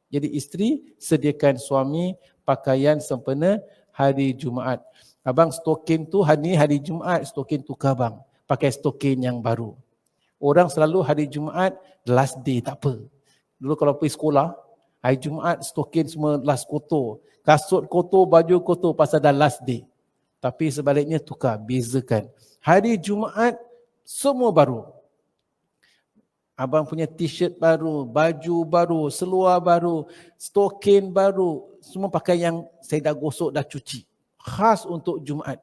Jadi isteri sediakan suami pakaian sempena hari Jumaat. Abang stokin tu hari Jumaat, stokin tukar bang. Pakai stokin yang baru. Orang selalu hari Jumaat last day, tak apa. Dulu kalau pergi sekolah, hari Jumaat stokin semua last kotor. Kasut kotor, baju kotor pasal dah last day. Tapi sebaliknya tukar, bezakan. Hari Jumaat semua baru. Abang punya t-shirt baru, baju baru, seluar baru, stokin baru. Semua pakai yang saya dah gosok, dah cuci. Khas untuk Jumaat.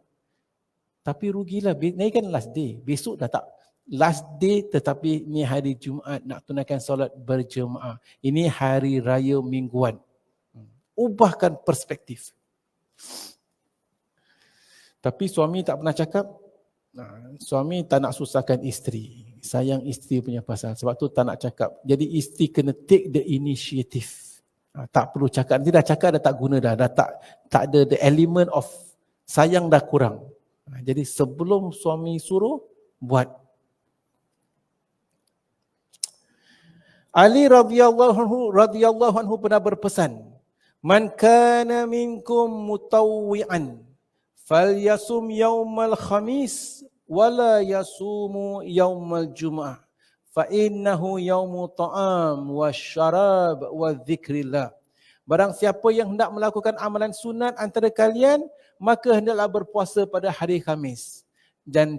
Tapi rugilah, ni kan last day. Besok dah tak last day, tetapi ni hari Jumaat nak tunaikan solat berjemaah. Ini hari raya mingguan. Ubahkan perspektif. Tapi suami tak pernah cakap, suami tak nak susahkan isteri. Sayang isteri punya pasal. Sebab tu tak nak cakap. Jadi isteri kena take the initiative. Tak perlu cakap. Nanti dah cakap dah tak guna dah. Dah tak ada the element of sayang dah kurang. Jadi sebelum suami suruh, buat. Ali radhiyallahu anhu pernah berpesan, man kana minkum mutawwi'an falyasum yaumal khamis wala yasumu yaumal jum'ah fa innahu yaumu ta'am wasyarab wa dzikrillah. Barang siapa yang hendak melakukan amalan sunat antara kalian, maka hendaklah berpuasa pada hari Khamis. Dan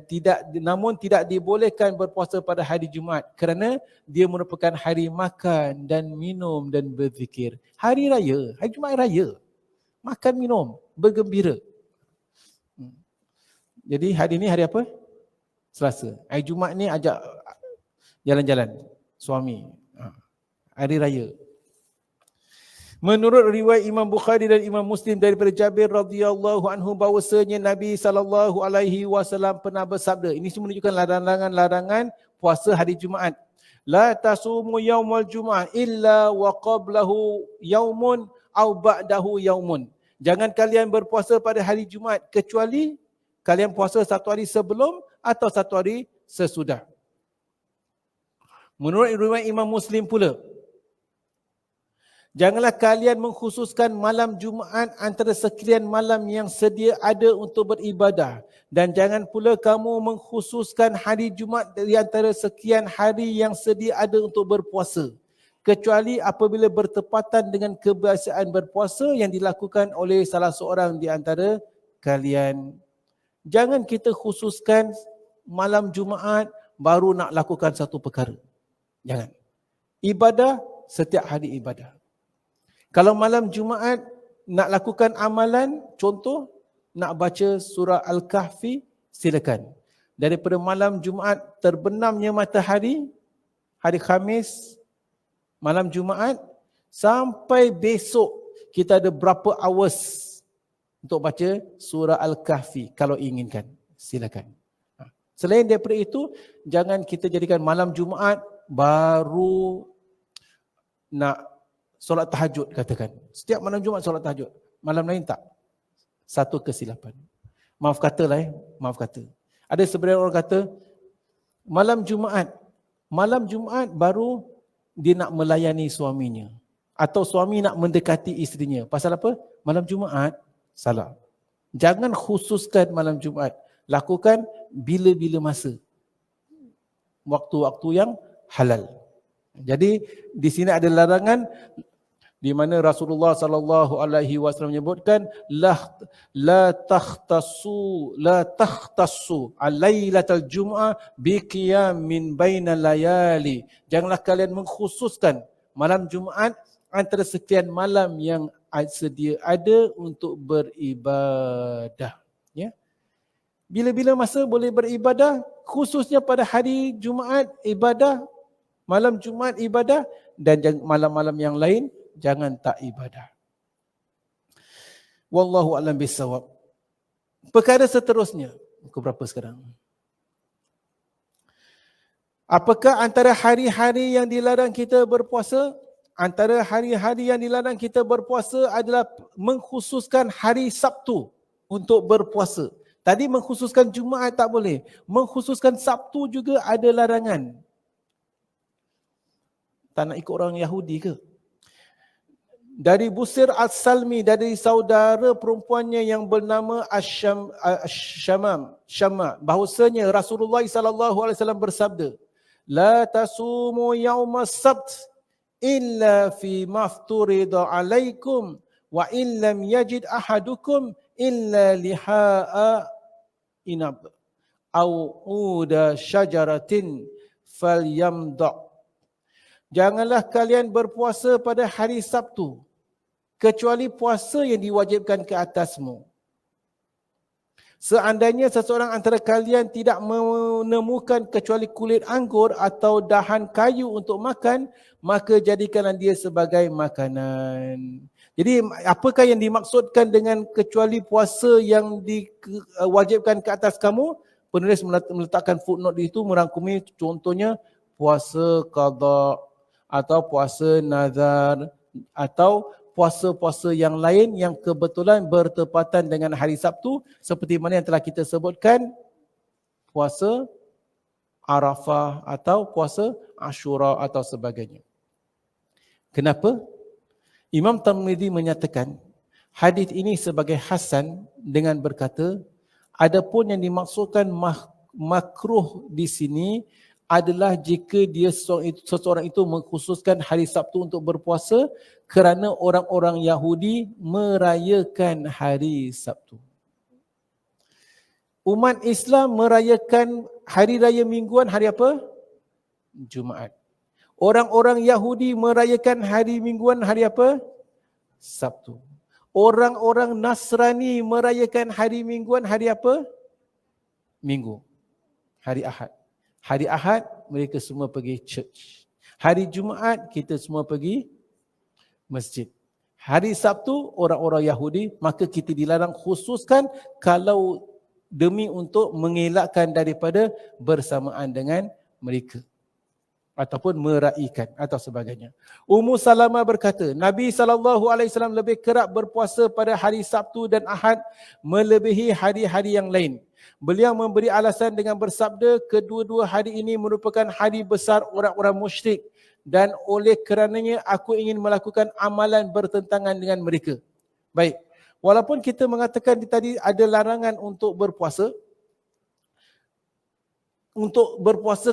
namun tidak dibolehkan berpuasa pada hari Jumaat kerana dia merupakan hari makan dan minum dan berzikir. Hari raya, hari Jumaat raya. Makan minum, bergembira. Jadi hari ni hari apa? Selasa. Hari Jumaat ni ajak jalan-jalan suami. Hari raya. Menurut riwayat Imam Bukhari dan Imam Muslim daripada Jabir radhiyallahu anhu bahawasanya Nabi SAW pernah bersabda, ini semua menunjukkan larangan-larangan puasa hari Jumaat. La tasumu yaumal Jum'ah illa wa qablahu yaumun aw ba'dahu yaumun. Jangan kalian berpuasa pada hari Jumaat kecuali kalian puasa satu hari sebelum atau satu hari sesudah. Menurut riwayat Imam Muslim pula, janganlah kalian mengkhususkan malam Jumaat antara sekian malam yang sedia ada untuk beribadah. Dan jangan pula kamu mengkhususkan hari Jumaat dari antara sekian hari yang sedia ada untuk berpuasa. Kecuali apabila bertepatan dengan kebiasaan berpuasa yang dilakukan oleh salah seorang di antara kalian. Jangan kita khususkan malam Jumaat baru nak lakukan satu perkara. Jangan. Ibadah, setiap hari ibadah. Kalau malam Jumaat nak lakukan amalan, contoh nak baca surah Al-Kahfi, silakan. Daripada malam Jumaat terbenamnya matahari, hari Khamis, malam Jumaat, sampai besok kita ada berapa hours untuk baca surah Al-Kahfi kalau inginkan, silakan. Selain daripada itu, jangan kita jadikan malam Jumaat baru nak solat tahajud katakan. Setiap malam Jumaat solat tahajud. Malam lain tak. Satu kesilapan. Maaf katalah maaf kata. Ada sebagian orang kata malam Jumaat baru dia nak melayani suaminya. Atau suami nak mendekati isterinya. Pasal apa? Malam Jumaat. Salah. Jangan khususkan malam Jumaat. Lakukan bila-bila masa. Waktu-waktu yang halal. Jadi di sini ada larangan di mana Rasulullah sallallahu alaihi wasallam menyebutkan la takhtassu alailatal jum'ah biqiyam min bainal layali. Janganlah kalian mengkhususkan malam Jumaat antara sekian malam yang sedia ada untuk beribadah. Ya. Bila-bila masa boleh beribadah, khususnya pada hari Jumaat ibadah, malam Jumaat ibadah, dan malam-malam yang lain jangan tak ibadah. Wallahu a'lam bissawab. Perkara seterusnya, pukul berapa sekarang? Apakah antara hari-hari yang dilarang kita berpuasa? Antara hari-hari yang dilarang kita berpuasa adalah mengkhususkan hari Sabtu untuk berpuasa. Tadi mengkhususkan Jumaat tak boleh. Mengkhususkan Sabtu juga ada larangan. Tak nak ikut orang Yahudi ke? Dari Busir As-Salmi, dari saudara perempuannya yang bernama Syama, bahawasanya Rasulullah SAW bersabda, La tasumu yawmas sabt illa fi mafturida alaikum wa illam yajid ahadukum illa liha'a inab au uda syajaratin falyamda. Janganlah kalian berpuasa pada hari Sabtu kecuali puasa yang diwajibkan ke atasmu. Seandainya seseorang antara kalian tidak menemukan kecuali kulit anggur atau dahan kayu untuk makan, maka jadikanlah dia sebagai makanan. Jadi apakah yang dimaksudkan dengan kecuali puasa yang diwajibkan ke atas kamu? Penulis meletakkan footnote itu merangkumi contohnya puasa qada atau puasa nazar atau puasa-puasa yang lain yang kebetulan bertepatan dengan hari Sabtu seperti mana yang telah kita sebutkan, puasa Arafah atau puasa Ashura atau sebagainya. Kenapa? Imam Tirmidzi menyatakan hadis ini sebagai hasan dengan berkata, adapun yang dimaksudkan makruh di sini adalah jika seseorang itu mengkhususkan hari Sabtu untuk berpuasa kerana orang-orang Yahudi merayakan hari Sabtu. Umat Islam merayakan hari raya mingguan hari apa? Jumaat. Orang-orang Yahudi merayakan hari mingguan hari apa? Sabtu. Orang-orang Nasrani merayakan hari mingguan hari apa? Minggu. Hari Ahad. Hari Ahad mereka semua pergi church. Hari Jumaat kita semua pergi masjid. Hari Sabtu orang-orang Yahudi, maka kita dilarang khususkan kalau demi untuk mengelakkan daripada bersamaan dengan mereka ataupun meraikan atau sebagainya. Ummu Salamah berkata, Nabi SAW lebih kerap berpuasa pada hari Sabtu dan Ahad melebihi hari-hari yang lain. Beliau memberi alasan dengan bersabda, kedua-dua hari ini merupakan hari besar orang-orang musyrik dan oleh kerananya aku ingin melakukan amalan bertentangan dengan mereka. Baik, walaupun kita mengatakan tadi ada larangan untuk berpuasa,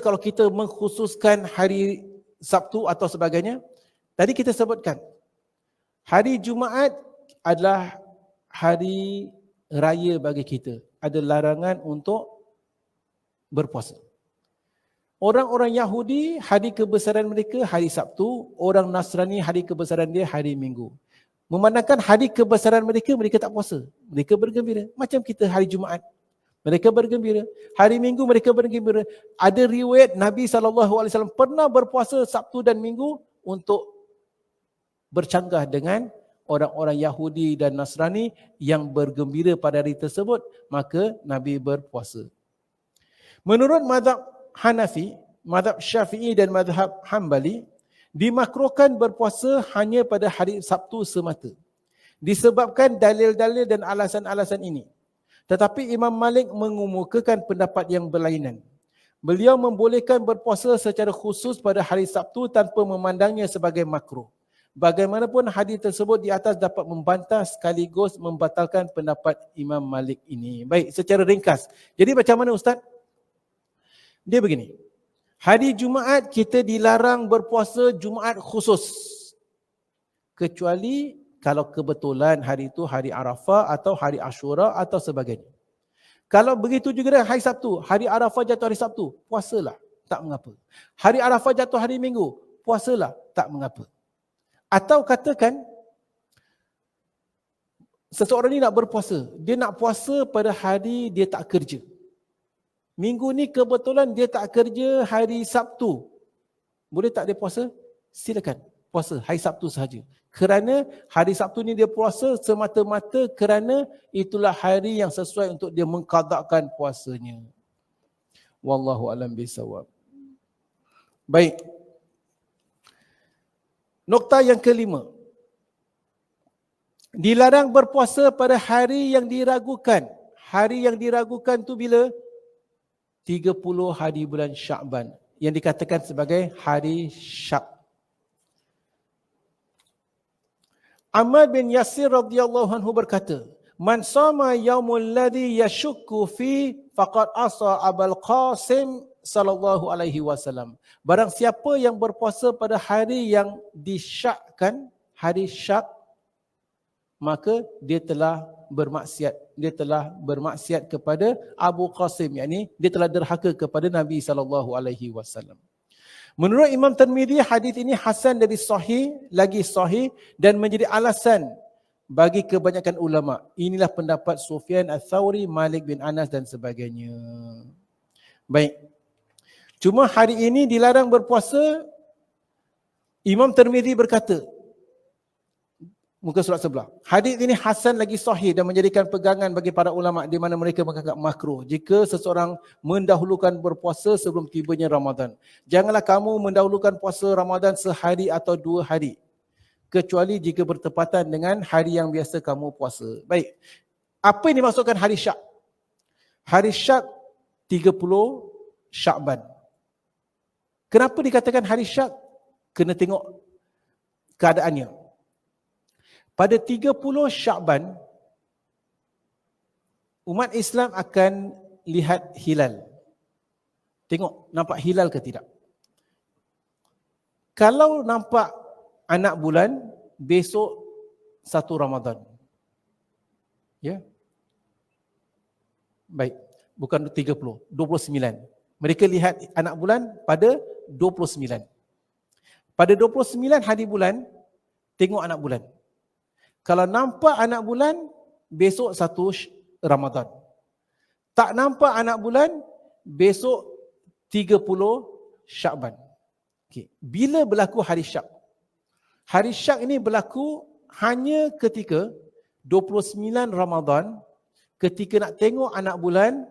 kalau kita mengkhususkan hari Sabtu atau sebagainya, tadi kita sebutkan hari Jumaat adalah hari raya bagi kita. Ada larangan untuk berpuasa. Orang-orang Yahudi, hari kebesaran mereka hari Sabtu. Orang Nasrani, hari kebesaran dia hari Minggu. Memandangkan hari kebesaran mereka, mereka tak puasa. Mereka bergembira. Macam kita hari Jumaat. Mereka bergembira. Hari Minggu mereka bergembira. Ada riwayat Nabi SAW pernah berpuasa Sabtu dan Minggu untuk bercanggah dengan orang-orang Yahudi dan Nasrani yang bergembira pada hari tersebut, maka Nabi berpuasa. Menurut mazhab Hanafi, mazhab Syafi'i dan mazhab Hambali, dimakruhkan berpuasa hanya pada hari Sabtu semata. Disebabkan dalil-dalil dan alasan-alasan ini. Tetapi Imam Malik mengemukakan pendapat yang berlainan. Beliau membolehkan berpuasa secara khusus pada hari Sabtu tanpa memandangnya sebagai makruh. Bagaimanapun hadis tersebut di atas dapat membantah sekaligus membatalkan pendapat Imam Malik ini. Baik, secara ringkas. Jadi macam mana Ustaz? Dia begini. Hari Jumaat kita dilarang berpuasa Jumaat khusus. Kecuali kalau kebetulan hari itu hari Arafah atau hari Ashura atau sebagainya. Kalau begitu juga hari Sabtu, hari Arafah jatuh hari Sabtu, puasalah, tak mengapa. Hari Arafah jatuh hari Minggu, puasalah, tak mengapa. Atau katakan, seseorang ni nak berpuasa. Dia nak puasa pada hari dia tak kerja. Minggu ni kebetulan dia tak kerja hari Sabtu. Boleh tak dia puasa? Silakan, puasa hari Sabtu sahaja. Kerana hari Sabtu ni dia puasa semata-mata kerana itulah hari yang sesuai untuk dia mengqadakkan puasanya. Wallahu a'lam bishawab. Baik. Nokta yang kelima. Dilarang berpuasa pada hari yang diragukan. Hari yang diragukan tu bila? 30 hari bulan Sya'ban. Yang dikatakan sebagai hari Syak. Ammar bin Yasir radhiyallahu anhu berkata, "Man sama yaumul ladzi yashukku fi faqad asa Abul Qasim sallallahu alaihi wasallam." Barang siapa yang berpuasa pada hari yang disyakkan, hari syak, maka dia telah bermaksiat. Dia telah bermaksiat kepada Abu Qasim, yakni dia telah derhaka kepada Nabi sallallahu alaihi wasallam. Menurut Imam Tirmizi, hadis ini hasan dari sahih, lagi sahih dan menjadi alasan bagi kebanyakan ulama. Inilah pendapat Sufyan Ats-Tsauri, Malik bin Anas dan sebagainya. Baik. Cuma hari ini dilarang berpuasa. Imam Tirmizi berkata, muka surat sebelah, hadis ini hasan lagi sahih dan menjadikan pegangan bagi para ulama di mana mereka menganggap makruh jika seseorang mendahulukan berpuasa sebelum tibanya Ramadan. Janganlah kamu mendahulukan puasa Ramadan sehari atau 2 hari, kecuali jika bertepatan dengan hari yang biasa kamu puasa. Baik, apa yang dimaksudkan hari syak? Hari syak 30 Sya'ban. Kenapa dikatakan hari syak? Kena tengok keadaannya. Pada 30 Sya'ban, umat Islam akan lihat hilal. Tengok nampak hilal ke tidak. Kalau nampak anak bulan, besok 1 Ramadan. Ya. Baik, bukan 30, 29. Mereka lihat anak bulan pada 29. Pada 29 hari bulan, tengok anak bulan. Kalau nampak anak bulan, besok 1 Ramadan. Tak nampak anak bulan, besok 30 Syakban. Okay. Bila berlaku hari Syak? Hari Syak ini berlaku hanya ketika 29 Ramadan, ketika nak tengok anak bulan,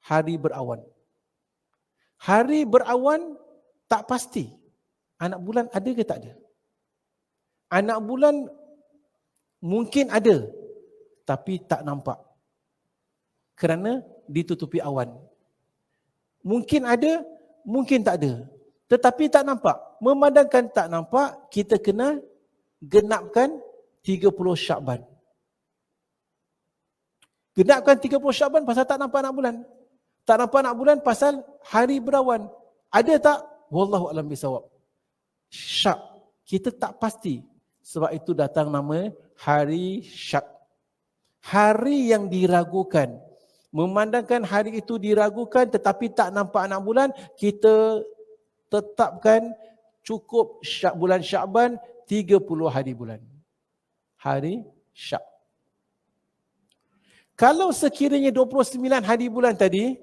hari berawan. Hari berawan tak pasti anak bulan ada ke tak ada. Anak bulan mungkin ada, tapi tak nampak. Kerana ditutupi awan. Mungkin ada, mungkin tak ada. Tetapi tak nampak. Memandangkan tak nampak, kita kena genapkan 30 Syakban. Genapkan 30 Syakban pasal tak nampak anak bulan. Tak nampak anak bulan pasal hari berawan. Ada tak? Wallahu a'lam bisawab. Syak. Kita tak pasti. Sebab itu datang nama hari Syak. Hari yang diragukan. Memandangkan hari itu diragukan tetapi tak nampak anak bulan, kita tetapkan cukup bulan Syakban 30 hari bulan. Hari Syak. Kalau sekiranya 29 hari bulan tadi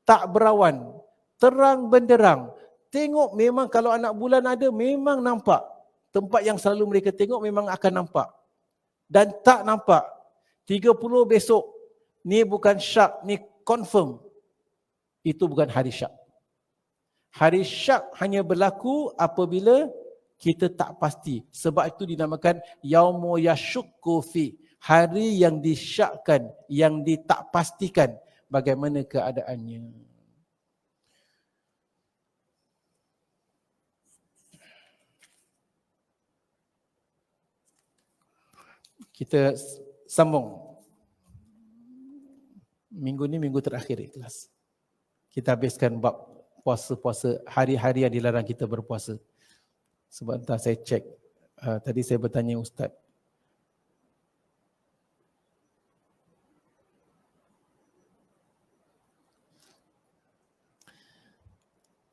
tak berawan, terang benderang, tengok memang kalau anak bulan ada memang nampak. Tempat yang selalu mereka tengok memang akan nampak. Dan tak nampak. 30 besok, ni bukan Syak, ni confirm. Itu bukan hari Syak. Hari Syak hanya berlaku apabila kita tak pasti. Sebab itu dinamakan Yaumu Yashukku fi. Hari yang disyakkan, yang ditak pastikan bagaimana keadaannya. Kita sambung. Minggu ni minggu terakhir kelas. Kita habiskan bab puasa-puasa, hari-hari yang dilarang kita berpuasa. Sebab entah saya cek, tadi saya bertanya Ustaz.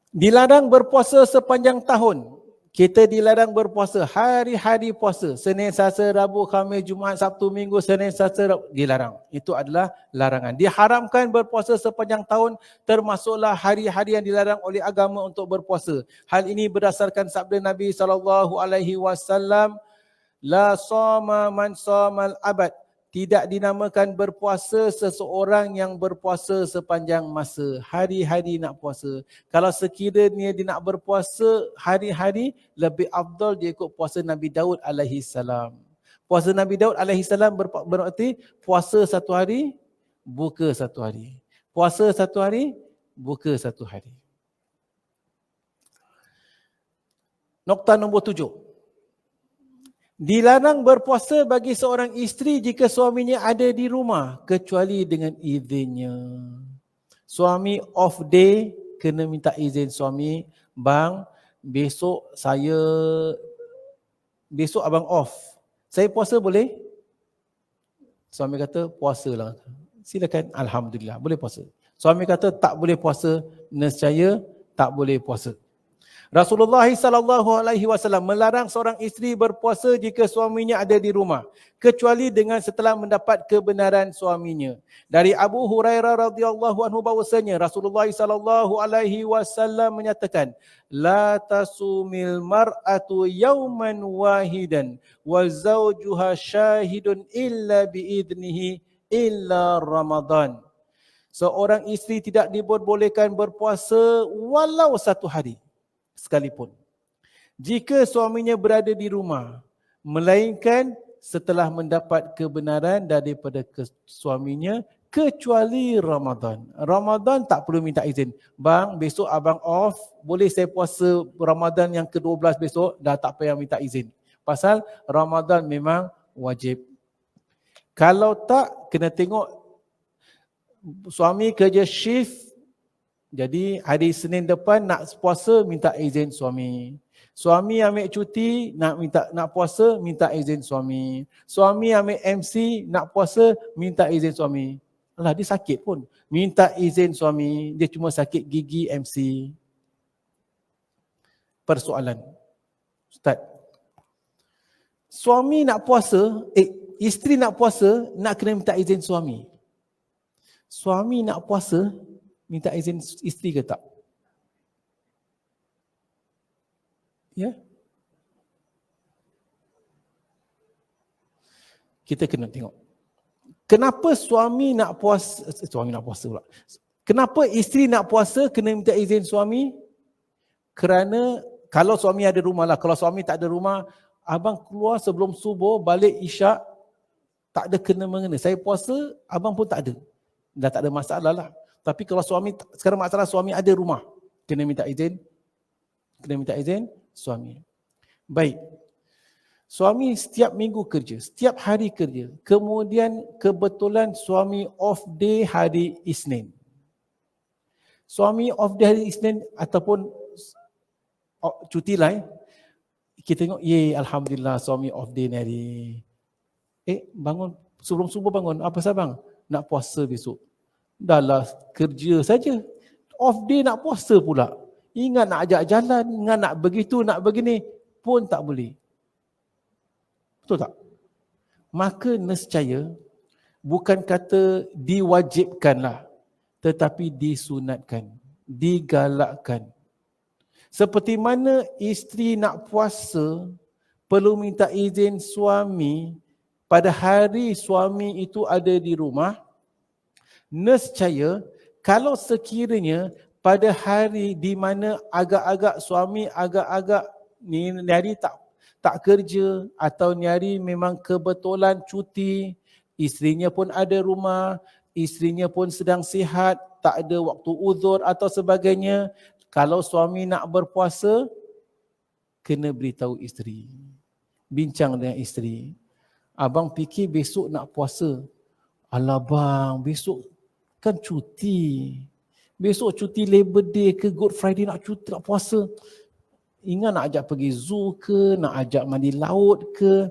Dilarang berpuasa sepanjang tahun. Kita dilarang berpuasa hari-hari puasa. Senin, Selasa, Rabu, Khamis, Jumaat, Sabtu, Minggu, Senin, Selasa, Rabu. Dilarang. Itu adalah larangan. Diharamkan berpuasa sepanjang tahun, termasuklah hari-hari yang dilarang oleh agama untuk berpuasa. Hal ini berdasarkan sabda Nabi SAW, La shoma man shomal abad. Tidak dinamakan berpuasa seseorang yang berpuasa sepanjang masa. Hari-hari nak puasa. Kalau sekiranya dia nak berpuasa hari-hari, lebih afdal dia ikut puasa Nabi Daud AS. Puasa Nabi Daud AS berarti puasa 1 hari, buka 1 hari. Puasa 1 hari, buka 1 hari. Nokta nombor 7. Dilarang berpuasa bagi seorang isteri jika suaminya ada di rumah kecuali dengan izinnya. Suami off day, kena minta izin suami, bang, besok abang off. Saya puasa boleh? Suami kata puasalah. Silakan, alhamdulillah, boleh puasa. Suami kata tak boleh puasa, nescaya tak boleh puasa. Rasulullah SAW melarang seorang isteri berpuasa jika suaminya ada di rumah, kecuali dengan setelah mendapat kebenaran suaminya. Dari Abu Hurairah radhiyallahu anhu bahwasanya Rasulullah SAW menyatakan, La tasumil mar'atu yawman wahidan wa zawjuha syahidun illa biidnihi illa Ramadan. Seorang isteri tidak diperbolehkan berpuasa walau 1 hari sekalipun, jika suaminya berada di rumah, melainkan setelah mendapat kebenaran daripada suaminya, kecuali Ramadan. Ramadan tak perlu minta izin. Bang, besok abang off, boleh saya puasa Ramadan yang ke-12 besok? Dah tak payah minta izin. Pasal Ramadan memang wajib. Kalau tak, kena tengok suami kerja shift Jadi hari Senin depan nak puasa minta izin suami. Suami ambil cuti nak puasa minta izin suami. Suami ambil MC nak puasa minta izin suami. Alah, dia sakit pun minta izin suami, dia cuma sakit gigi MC. Persoalan, Ustaz, suami nak puasa, isteri nak puasa nak kena minta izin suami. Suami nak puasa minta izin isteri ke tak? Ya? Kita kena tengok. Kenapa suami nak puasa pula. Kenapa isteri nak puasa kena minta izin suami? Kerana kalau suami ada rumah lah, kalau suami tak ada rumah, abang keluar sebelum subuh, balik isyak, tak ada kena-mengena. Saya puasa, abang pun tak ada. Dah tak ada masalah lah. Tapi kalau suami, sekarang masalah suami ada rumah, kena minta izin suami. Baik. Suami setiap minggu kerja, setiap hari kerja. Kemudian kebetulan suami off day hari Isnin. Suami off day hari Isnin ataupun cuti lah. Kita tengok, alhamdulillah suami off day ni hari. Bangun, sebelum subuh bangun. Apa pasal bang? Nak puasa besok. Dah lah kerja saja. Off day nak puasa pula. Ingat nak ajak jalan, ingat nak begitu, nak begini, pun tak boleh. Betul tak? Maka nescaya, bukan kata diwajibkanlah, tetapi disunatkan, digalakkan. Seperti mana isteri nak puasa, perlu minta izin suami pada hari suami itu ada di rumah, nescaya kalau sekiranya pada hari di mana agak-agak suami agak-agak ni hari tak kerja atau ni hari memang kebetulan cuti, isterinya pun ada rumah, isterinya pun sedang sihat, tak ada waktu uzur atau sebagainya, kalau suami nak berpuasa, kena beritahu isteri. Bincang dengan isteri. Abang fikir besok nak puasa. Alah bang, besok kan cuti. Besok cuti Labor Day ke Good Friday nak cuti, nak puasa. Ingat nak ajak pergi zoo ke, nak ajak mandi laut ke,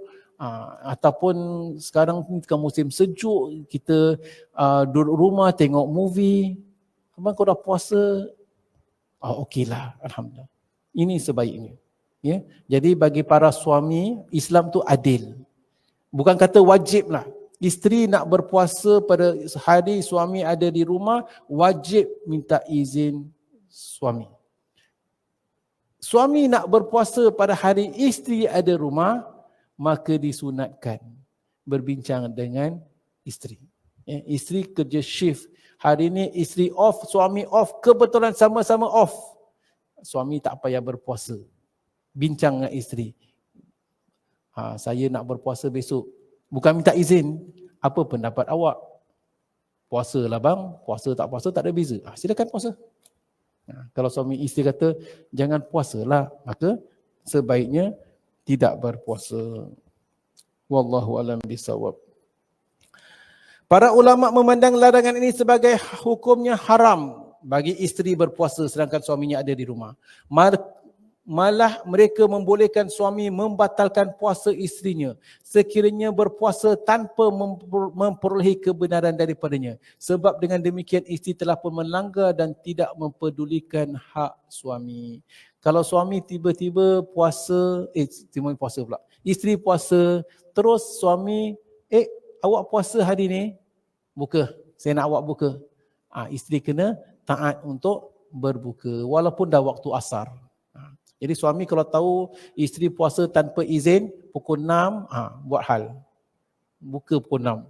ataupun sekarang kan musim sejuk, kita duduk rumah tengok movie. Abang kau dah puasa, okeylah, alhamdulillah. Ini sebaiknya. Ya, jadi bagi para suami, Islam tu adil. Bukan kata wajib lah. Isteri nak berpuasa pada hari suami ada di rumah, wajib minta izin suami. Suami nak berpuasa pada hari isteri ada rumah, maka disunatkan berbincang dengan isteri. Isteri kerja shift. Hari ini isteri off, suami off, kebetulan sama-sama off. Suami tak payah berpuasa. Bincang dengan isteri. Saya nak berpuasa besok. Bukan minta izin. Apa pendapat awak? Puasalah bang. Puasa tak puasa tak ada beza. Silakan puasa. Kalau suami isteri kata jangan puasalah, maka sebaiknya tidak berpuasa. Wallahu a'lam bishawab. Para ulama memandang larangan ini sebagai hukumnya haram bagi isteri berpuasa sedangkan suaminya ada di rumah. Malah mereka membolehkan suami membatalkan puasa isterinya sekiranya berpuasa tanpa memperolehi kebenaran daripadanya. Sebab dengan demikian isteri telah pun melanggar dan tidak mempedulikan hak suami. Kalau suami tiba-tiba puasa, isteri puasa, terus suami, awak puasa hari ni, buka, saya nak awak buka. Isteri kena taat untuk berbuka walaupun dah waktu asar. Jadi suami kalau tahu isteri puasa tanpa izin pukul 6, buat hal. Buka pukul 6.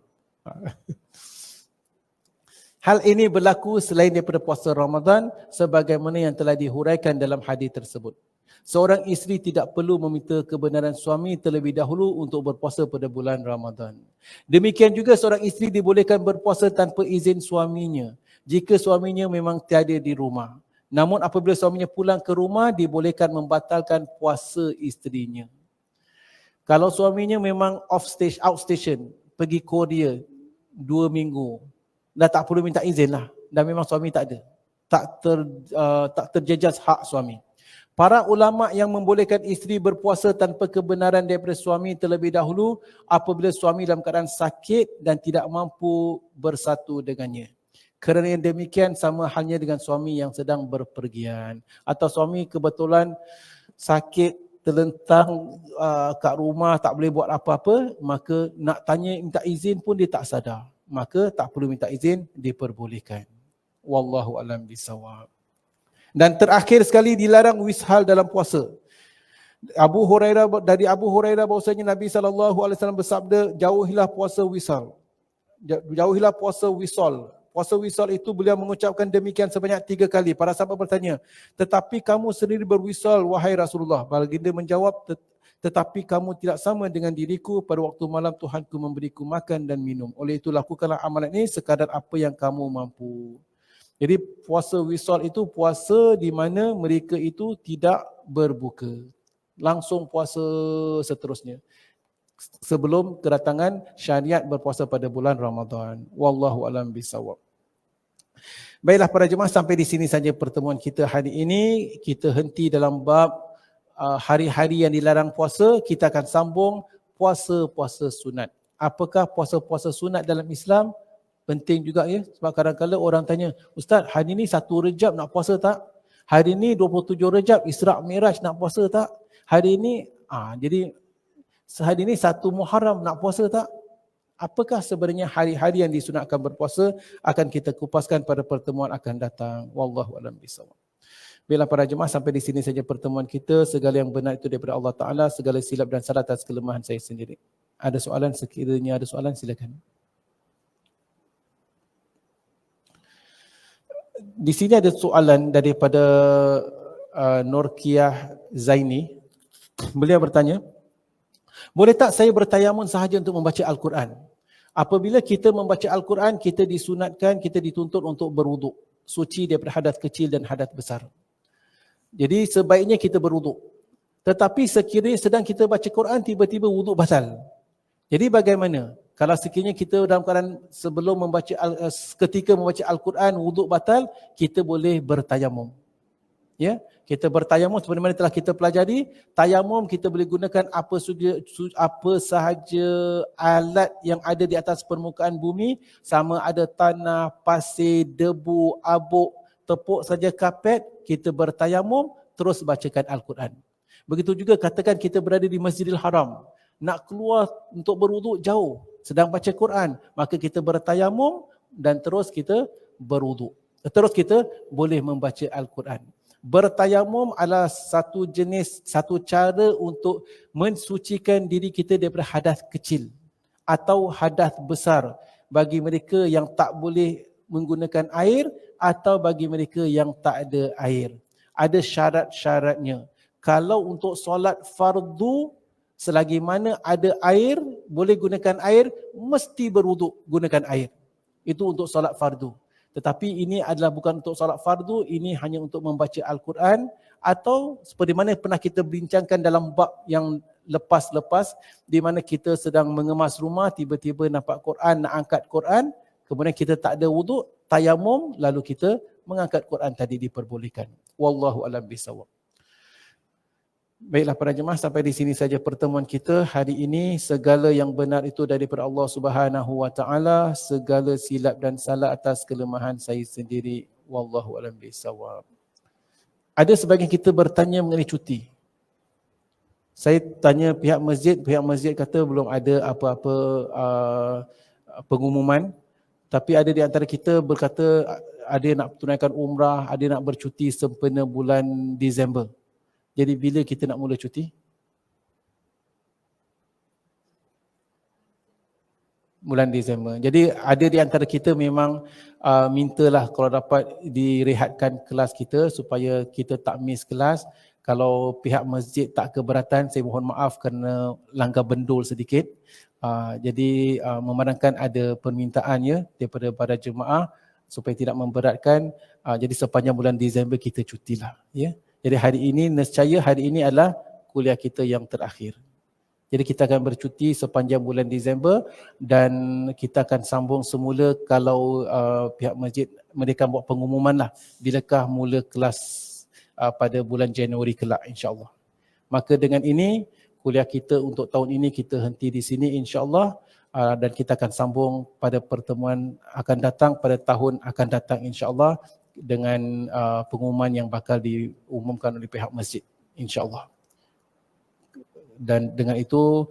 Hal ini berlaku selain daripada puasa Ramadan sebagaimana yang telah dihuraikan dalam hadis tersebut. Seorang isteri tidak perlu meminta kebenaran suami terlebih dahulu untuk berpuasa pada bulan Ramadan. Demikian juga seorang isteri dibolehkan berpuasa tanpa izin suaminya jika suaminya memang tiada di rumah. Namun apabila suaminya pulang ke rumah, dibolehkan membatalkan puasa isterinya. Kalau suaminya memang outstation, pergi Korea 2 minggu, dah tak perlu minta izin lah. Dah memang suami tak ada. tak terjejas hak suami. Para ulama yang membolehkan isteri berpuasa tanpa kebenaran daripada suami terlebih dahulu apabila suami dalam keadaan sakit dan tidak mampu bersatu dengannya. Kerana yang demikian sama halnya dengan suami yang sedang berpergian atau suami kebetulan sakit terlentang kat rumah tak boleh buat apa-apa, maka nak tanya minta izin pun dia tak sadar. Maka tak perlu minta izin, diperbolehkan. Wallahu a'lam bishawab. Dan terakhir sekali dilarang wishal dalam puasa. Dari Abu Hurairah bahwasanya Nabi SAW bersabda, jauhilah puasa wisal. Jauhilah puasa wisal. Puasa wisal itu beliau mengucapkan demikian sebanyak 3 kali. Para sahabat bertanya, tetapi kamu sendiri berwisal wahai Rasulullah. Baginda menjawab, tetapi kamu tidak sama dengan diriku, pada waktu malam Tuhanku memberiku makan dan minum. Oleh itu lakukanlah amalan ini sekadar apa yang kamu mampu. Jadi puasa wisal itu puasa di mana mereka itu tidak berbuka. Langsung puasa seterusnya. Sebelum kedatangan syariat berpuasa pada bulan Ramadan. Wallahu a'lam bishawab. Baiklah para jemaah, sampai di sini saja pertemuan kita hari ini. Kita henti dalam bab hari-hari yang dilarang puasa. Kita akan sambung puasa-puasa sunat. Apakah puasa-puasa sunat dalam Islam? Penting juga ya, sebab kadang-kadang orang tanya, Ustaz, hari ni 1 Rejab nak puasa tak? Hari ni 27 Rejab Isra' Miraj nak puasa tak? Hari ni jadi hari ni 1 Muharram nak puasa tak? Apakah sebenarnya hari-hari yang disunatkan berpuasa akan kita kupaskan pada pertemuan akan datang. Wallahu a'lam bishawab. Bila para jemaah, sampai di sini saja pertemuan kita. Segala yang benar itu daripada Allah Ta'ala, segala silap dan salah atas kelemahan saya sendiri. Ada soalan? Sekiranya ada soalan, silakan. Di sini ada soalan daripada Norkiah Zaini. Beliau bertanya, boleh tak saya bertayamun sahaja untuk membaca Al-Quran? Apabila kita membaca Al-Quran, kita disunatkan, kita dituntut untuk berwuduk, suci daripada hadas kecil dan hadas besar. Jadi sebaiknya kita berwuduk. Tetapi sekiranya sedang kita baca Quran, tiba-tiba wuduk batal. Jadi bagaimana? Kalau sekiranya kita dalam keadaan ketika membaca Al-Quran wuduk batal, kita boleh bertayamum. Ya, kita bertayamum seperti mana telah kita pelajari. Tayamum kita boleh gunakan apa sahaja alat yang ada di atas permukaan bumi, sama ada tanah, pasir, debu, abuk, tepuk saja kapet, kita bertayamum terus bacakan Al-Quran. Begitu juga katakan kita berada di Masjidil Haram, nak keluar untuk berwuduk jauh, sedang baca Quran, maka kita bertayamum dan terus kita berwuduk. Terus kita boleh membaca Al-Quran. Bertayamum adalah satu cara untuk mensucikan diri kita daripada hadas kecil atau hadas besar bagi mereka yang tak boleh menggunakan air atau bagi mereka yang tak ada air. Ada syarat-syaratnya. Kalau untuk solat fardu, selagi mana ada air, boleh gunakan air, mesti berwuduk gunakan air. Itu untuk solat fardu. Tetapi ini adalah bukan untuk solat fardu, ini hanya untuk membaca Al-Quran, atau seperti mana pernah kita bincangkan dalam bab yang lepas-lepas, di mana kita sedang mengemas rumah, tiba-tiba nampak Quran, nak angkat Quran, kemudian kita tak ada wuduk, tayamum, lalu kita mengangkat Quran tadi diperbolehkan. Wallahu a'lam bishawab. Baiklah para jemaah, sampai di sini saja pertemuan kita hari ini. Segala yang benar itu daripada Allah Subhanahu wa taala, segala silap dan salah atas kelemahan saya sendiri. Wallahu a'lam bishawab. Ada sebagian kita bertanya mengenai cuti. Saya tanya pihak masjid kata belum ada apa-apa pengumuman. Tapi ada di antara kita berkata ada nak tunaikan umrah, ada nak bercuti sempena bulan Disember. Jadi bila kita nak mula cuti? Bulan Disember. Jadi ada di antara kita memang mintalah kalau dapat direhatkan kelas kita supaya kita tak miss kelas. Kalau pihak masjid tak keberatan, saya mohon maaf kerana langgar bendul sedikit. Jadi memandangkan ada permintaannya daripada para jemaah supaya tidak memberatkan. Jadi sepanjang bulan Disember kita cutilah. Ya. Jadi hari ini, nescaya hari ini adalah kuliah kita yang terakhir. Jadi kita akan bercuti sepanjang bulan Disember dan kita akan sambung semula kalau pihak masjid mereka buat pengumuman lah bilakah mula kelas pada bulan Januari kelak, insya-Allah. Maka dengan ini kuliah kita untuk tahun ini kita henti di sini, insya-Allah, dan kita akan sambung pada pertemuan akan datang pada tahun akan datang, insya-Allah, dengan pengumuman yang bakal diumumkan oleh pihak masjid, insya-Allah. Dan dengan itu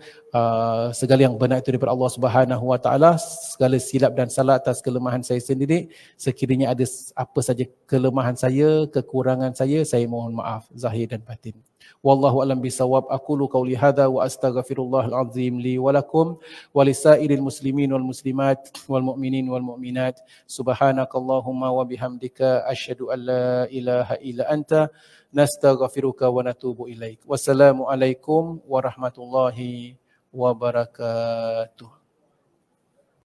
segala yang benar itu daripada Allah Subhanahu Wa Taala, segala silap dan salah atas kelemahan saya sendiri. Sekiranya ada apa saja kelemahan saya, kekurangan saya mohon maaf zahir dan batin. Wallahu a'lam bisawab. Aqulu qauli hadza wa astaghfirullahal azim li wa lakum wa lisairil muslimin wal muslimat wal mu'minin wal mu'minat. Subhanakallahumma wa bihamdika asyhadu an la ilaha illa anta nastaghfiruka wa natubu ilaik. Wassalamualaikum warahmatullahi wabarakatuh.